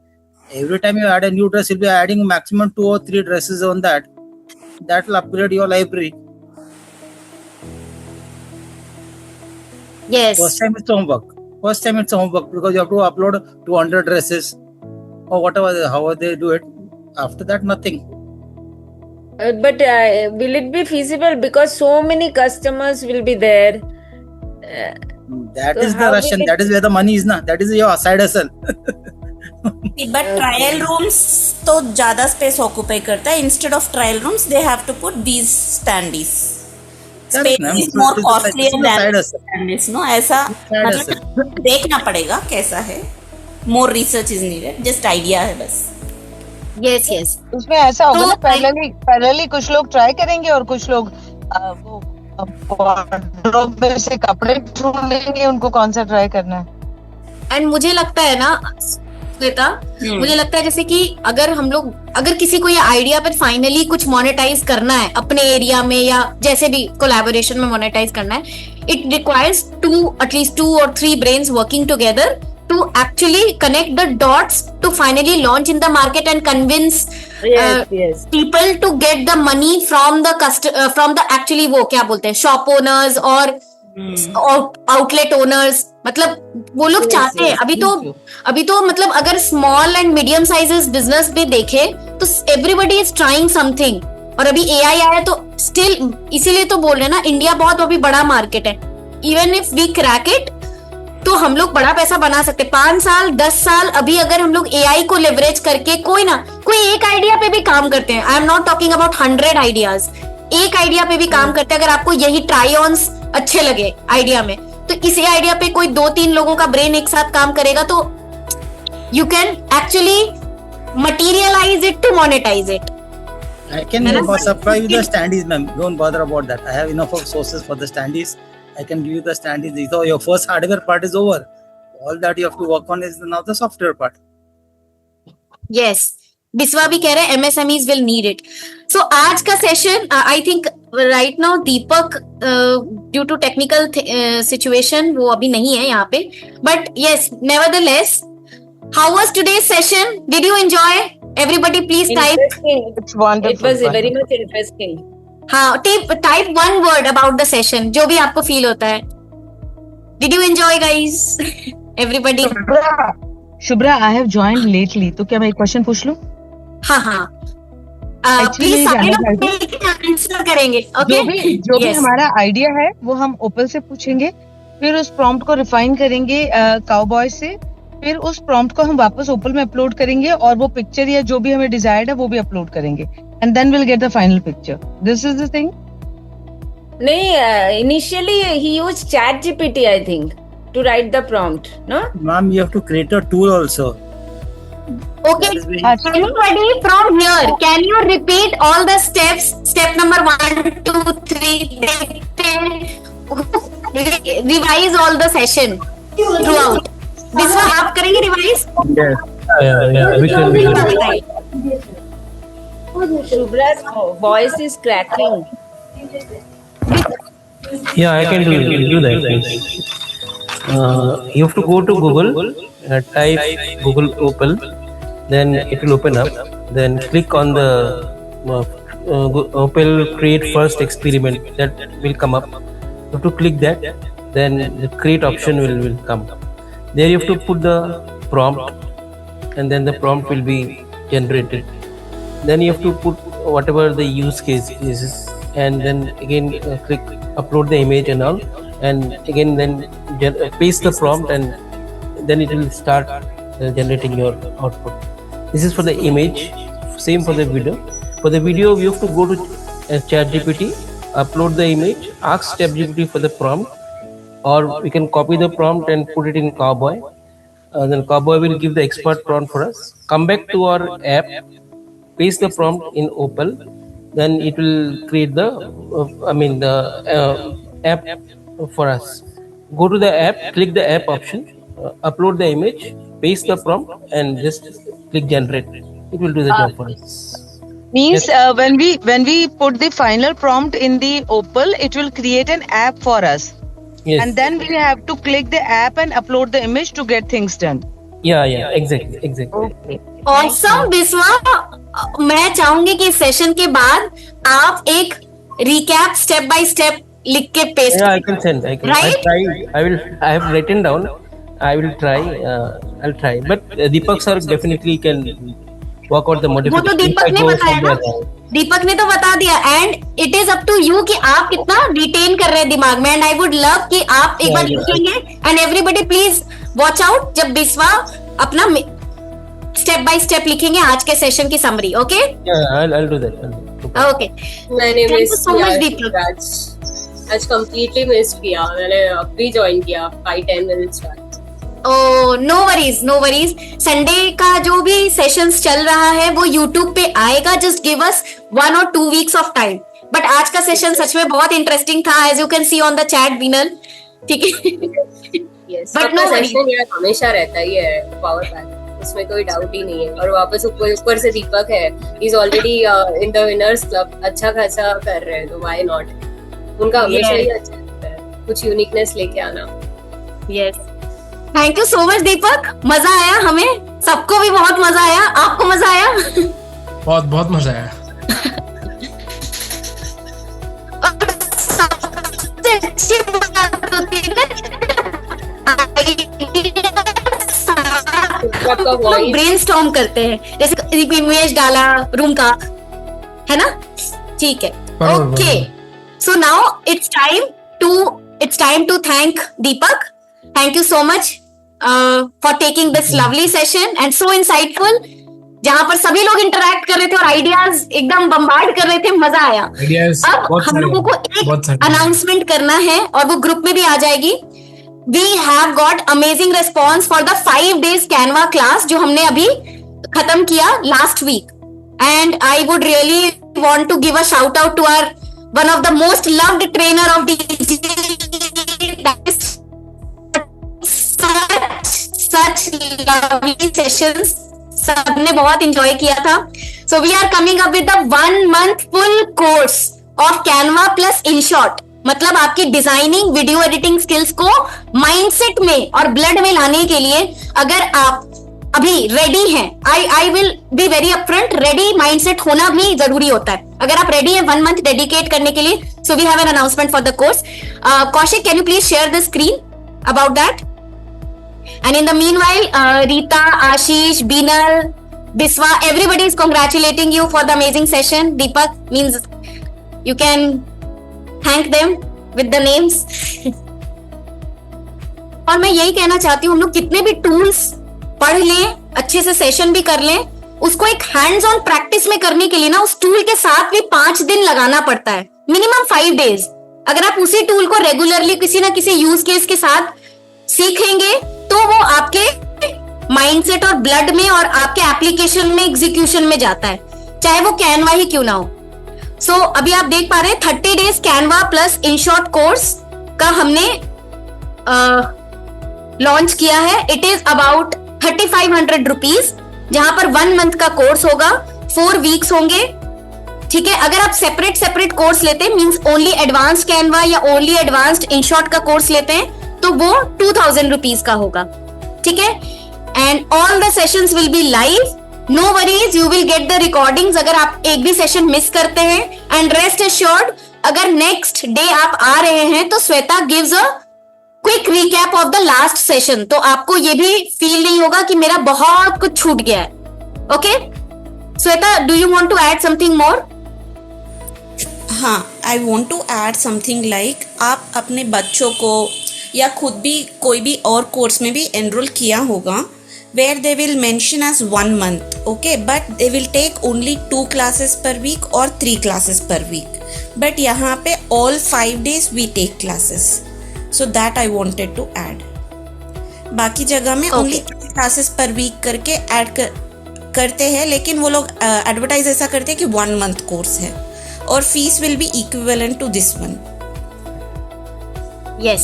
Every time you add a new dress, will be adding maximum 2 or 3 dresses on that will upgrade your library. Yes. First time it's homework because you have to upload 200 dresses or whatever, how they do it. After that, nothing. But will it be feasible because so many customers will be there? That So is the how we Russian. can- That is where the money is ना. That is your side hustle. But trial rooms तो ज्यादा space occupy करता है. Instead of trial rooms they have to put these standees. Correct, space ma'am. Is more This is the costlier side then hustle. Standees. No ऐसा Side मतलब देखना पड़ेगा कैसा है. More research is needed. Just idea है बस. Yes yes. उसमें ऐसा होगा तो ना, पैरेलली कुछ लोग ट्राई करेंगे और कुछ लोग वो wardrobe में से कपड़े ढूंढ लेंगे उनको कौन सा ट्राई करना है. एंड मुझे लगता है ना श्वेता, मुझे लगता है जैसे कि अगर किसी को ये आइडिया पर फाइनली कुछ मोनेटाइज करना है अपने एरिया में या जैसे भी कोलैबोरेशन में मोनेटाइज करना है, it requires at least 2 or 3 brains working together to actually connect the dots to finally launch in the market and convince yes. people to get the money from the actually वो क्या बोलते हैं shop owners और outlet owners. मतलब वो लोग चाहते हैं अभी तो मतलब अगर small and medium sizes business भी देखे तो एवरीबडी इज ट्राइंग समथिंग. और अभी एआई आया तो स्टिल इसीलिए तो बोल रहे हैं ना, इंडिया बहुत अभी बड़ा मार्केट है. Even if we crack it तो हम लोग बड़ा पैसा बना सकते. 5 साल 10 साल अभी अगर हम लोग एआई को लेवरेज करके कोई एक आइडिया पे भी काम करते हैं. I am not talking about 100 ideas. एक आइडिया पे भी काम करते हैं. अगर आपको यही ट्राई ऑन्स अच्छे लगे आइडिया में तो इसी आइडिया पे कोई 2-3 लोगों का ब्रेन एक साथ काम करेगा तो you can actually materialize it to monetize it. I can supply you the standees, ma'am. Don't bother about that. I have enough of sources for the standees. I can give you the standees. So your first hardware part is over. All that you have to work on is now the software part. Yes, Biswa भी कह रहे हैं MSMEs will need it. So आज का session I think right now Deepak due to technical situation वो अभी नहीं है यहाँ पे, but yes nevertheless how was today's session? Did you enjoy? Everybody please type. It's wonderful. It was very much interesting. हाँ, type 1 word about the session जो भी आपको फील होता है. Did you enjoy guys? Everybody. Shubhra, I have joined lately. तो क्या मैं एक क्वेश्चन पूछ लूं? हाँ Actually, प्लीज सारे जानना लोग आंसर करेंगे. ओके, जो भी हमारा आइडिया है वो हम ओपल से पूछेंगे, फिर उस प्रॉम्प्ट को रिफाइन करेंगे काउबॉय से, फिर उस प्रॉम्प्ट को हम वापस ओपल में अपलोड करेंगे और वो पिक्चर या जो भी हमें डिजायर्ड है वो भी अपलोड करेंगे and then will get the final picture. This is the thing. नहीं, initially he used ChatGPT, I think, to write the prompt. No? Ma'am, you have to create a tool also. Okay, That is very- anybody from here, can you repeat all the steps? Step number 1, 2, 3. Revise all the session throughout. Biswa, आप करेंगे revise? We can. Shubhra's voice is cracking. Yeah, I can do that. Please. You have to go to Google, type Google Opal, then it will open up. Then click on the Opal create first experiment, that will come up. You have to click that, then the create option will come. There you have to put the prompt, and then the prompt will be generated. Then you have to put whatever the use case is, and then again click upload the image and all, and again then paste the prompt, and then it will start generating your output. This is for the image. Same for the video. For the video, we have to go to ChatGPT, upload the image, ask ChatGPT for the prompt, or we can copy the prompt and put it in Cowboy. Then Cowboy will give the expert prompt for us. Come back to our app, paste the prompt in Opal, then it will create the app for us. Go to the app, click the app option, upload the image, paste the prompt, and just click generate. It will do the job for us. Means when we put the final prompt in the Opal, it will create an app for us. Yes. And then we have to click the app and upload the image to get things done. Yeah, exactly. Okay. Awesome, Biswa. मैं चाहूंगी कि session के बाद आप एक recap step by step लिख के paste. Yeah, I can send. Right? I have written down. I will try. I'll try. But Deepak sir definitely can work out the वो modification. तो दीपक ने बताया ना. दीपक ने तो बता दिया, and it is up to you कि आप कितना रिटेन कर रहे हैं दिमाग में। एंड आई वुड लव कि आप एक बार लिखेंगे, and everybody please watch out जब बिस्वा अपना स्टेप बाय स्टेप लिखेंगे आज के सेशन की summary. Okay, I'll do that. Okay, मैंने thank you miss so much किया दीपक। आज कंप्लीटली मिस किया, मैंने अभी ज्वाइन किया 5-10 मिनट्स बाद। No worries, no worries. Sunday का जो भी सेशंस चल रहा है वो यूट्यूब पे आएगा, just give us 1 or 2 weeks of time. But आज का सेशन सच में बहुत इंटरेस्टिंग था, as you can see on the chat Binal, ठीक है। Yes, But no worries. Session यार हमेशा रहता ही है पावर पैक, उसमें कोई डाउट ही नहीं है। और वापस ऊपर से दीपक है, he is already in the winners club, अच्छा खासा कर रहे हैं, तो व्हाई नॉट। उनका हमेशा ही अच्छा रहता है, कुछ यूनिकनेस लेके आना। Yes, thank you so much Deepak, मजा आया, हमें सबको भी बहुत मजा आया। आपको मजा आया? बहुत बहुत मजा आया। और सबसे अच्छी बात होती है ना, ब्रेनस्टॉर्म करते हैं, जैसे इमेज डाला रूम का, है ना? ठीक है, okay. So now it's time to thank Deepak. Thank you so much for taking this lovely session and so insightful, जहां पर सभी लोग इंटरैक्ट कर रहे थे और आइडियाज एकदम बम्बार्ड कर रहे थे, मजा आया। अब हम लोगों को एक अनाउंसमेंट करना है और वो ग्रुप में भी आ जाएगी। We have got amazing response for the 5 days Canva class जो हमने अभी खत्म किया last week, and I would really want to give a shout out to our one of the most loved trainer of DG, that is such lovely sessions, सबने बहुत enjoy किया था। So we are coming up with a 1 month full course of Canva plus InShot, मतलब आपकी designing video editing skills को mindset में और blood में लाने के लिए अगर आप अभी रेडी हैं, I will be very upfront, ready mindset होना भी जरूरी होता है। अगर आप रेडी हैं 1 month डेडिकेट करने के लिए, so we have an announcement for the course. Kaushik, can you please share the screen about that? And in the meanwhile, Rita, Ashish, Binal, Biswa, everybody is congratulating you for the amazing session. Deepak, means you can thank them with the names. और मैं यही कहना चाहती हूँ, हम लोग कितने भी टूल्स पढ़ लें, अच्छे से सेशन भी कर लें, उसको एक हैंड्स ऑन प्रैक्टिस में करने के लिए ना उस टूल के साथ भी 5 दिन लगाना पड़ता है, मिनिमम 5 days। अगर आप उसी टूल को रेगुलरली किसी ना किसी यूज केस के साथ सीखेंगे तो वो आपके माइंडसेट और ब्लड में और आपके एप्लीकेशन में, एग्जीक्यूशन में जाता है, चाहे वो कैनवा ही क्यों ना हो। सो अभी आप देख पा रहे हैं 30 days Canva plus InShot course का हमने लॉन्च किया है। इट इज अबाउट 3500 रुपीज, जहां पर 1 month का कोर्स होगा, 4 weeks होंगे, ठीक है। अगर आप सेपरेट कोर्स लेते हैं, मींस ओनली एडवांस्ड कैनवा या ओनली एडवांस्ड InShot का कोर्स लेते हैं, तो वो 2000 रुपीज का होगा, ठीक है। And all the sessions will be live, no worries, you will get the recordings अगर आप एक भी सेशन मिस करते हैं। एंड रेस्ट एश्योर्ड, अगर नेक्स्ट डे आप आ रहे हैं तो Shweta gives a quick recap of the last session, तो आपको ये भी फील नहीं होगा कि मेरा बहुत कुछ छूट गया है। Okay Shweta, do you want to add something more? हाँ, I want to add something like, आप अपने बच्चों को या खुद भी कोई भी और कोर्स में भी एनरोल किया होगा, where they will mention as 1 month, okay, but they will take only 2 classes per week और 3 classes पर वीक, बट यहाँ पे all 5 days we take classes, so that I wanted to add. बाकी जगह में only 3 classes per week करके add करते हैं, लेकिन वो लोग एडवर्टाइज ऐसा करते हैं कि 1 month कोर्स है और fees will be equivalent to this one. Yes,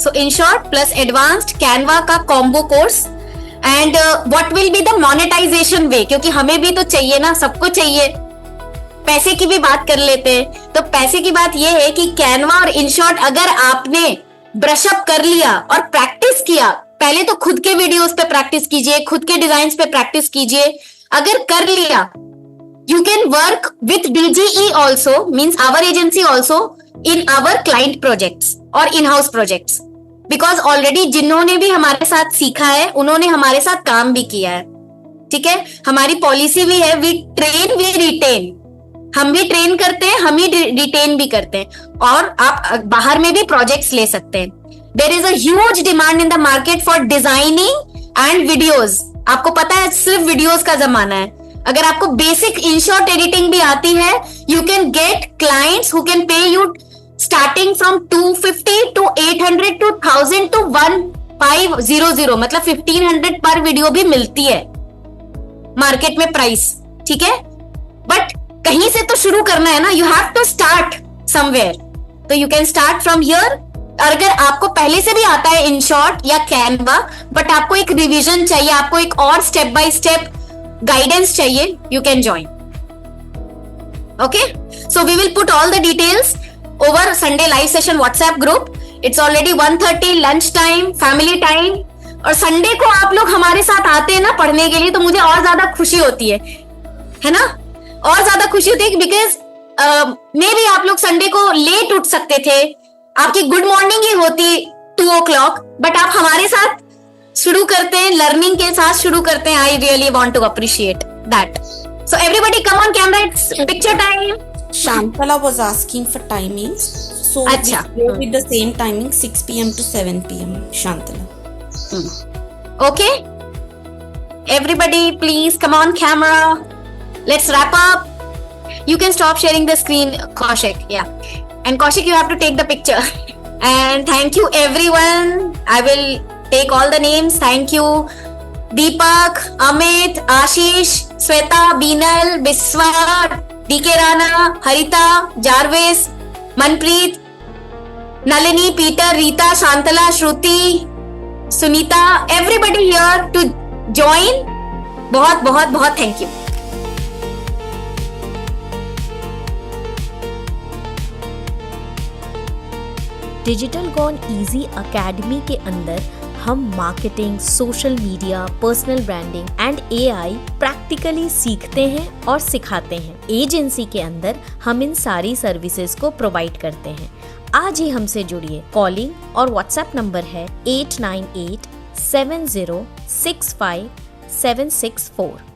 so InShot plus advanced Canva का combo course. And what will be the monetization way, क्योंकि हमें भी तो चाहिए ना, सबको चाहिए, पैसे की भी बात कर लेते हैं। तो पैसे की बात यह है कि कैनवा और InShot अगर आपने ब्रश अप कर लिया और प्रैक्टिस किया, पहले तो खुद के वीडियोस पे प्रैक्टिस कीजिए, खुद के डिजाइन पे प्रैक्टिस कीजिए, अगर कर लिया, you can work with DGE also, means our agency also, in our client projects और in-house projects, because already जिन्होंने भी हमारे साथ सीखा है उन्होंने हमारे साथ काम भी किया है, ठीक है, हमारी पॉलिसी भी है, वी ट्रेन वी रिटेन, हम भी ट्रेन करते हैं, हम ही रिटेन भी करते हैं, और आप बाहर में भी प्रोजेक्ट्स ले सकते हैं। There is a huge demand in the market for designing and videos. आपको पता है सिर्फ वीडियोस का जमाना है, अगर आपको बेसिक इनशॉट एडिटिंग भी आती है, you can get clients who can pay you starting from 250 to 800 to 1000 to 1500, मतलब 1500 पर वीडियो भी मिलती है मार्केट में प्राइस, ठीक है। बट कहीं से तो शुरू करना है ना, you have to start somewhere, तो you can start from here. अगर आपको पहले से भी आता है इनशॉट या कैनवा, बट आपको एक रिवीजन चाहिए, आपको एक और स्टेप बाय स्टेप गाइडेंस चाहिए, you can join. Okay, so we will put all the details over Sunday live session WhatsApp group. It's already 1:30 lunch time, family time, और Sunday को आप लोग हमारे साथ आते हैं ना पढ़ने के लिए, तो मुझे और ज्यादा खुशी होती है ना, और ज्यादा खुशी होती है, बिकॉज मे बी आप लोग संडे को लेट उठ सकते थे, आपकी गुड मॉर्निंग ही होती 2 o'clock, बट आप हमारे साथ शुरू करते हैं, लर्निंग के साथ शुरू करते हैं। I really want to appreciate that. So everybody come on camera, it's picture time. Shantala was asking for timings, so Acha. we go with the same timing, 6 p.m. to 7 p.m. Shantala. Okay, everybody please come on camera, let's wrap up. You can stop sharing the screen, Kaushik. Yeah, and Kaushik, you have to take the picture. And thank you everyone. I will take all the names. Thank you Deepak, Amit, Ashish, Sweta, Beenal, Biswa, DK Rana, Harita, Jarvis, Manpreet, Nalini, Peter, Rita, Shantala, Shruti, Sunita, everybody here to join. बहुत बहुत बहुत thank you. Digital gone easy academy के अंदर हम marketing, social media, personal branding and AI practically सीखते हैं और सिखाते हैं। एजेंसी के अंदर हम इन सारी सर्विसेज को प्रोवाइड करते हैं। आज ही हमसे जुड़िए। कॉलिंग और व्हाट्सएप नंबर है 8987065764।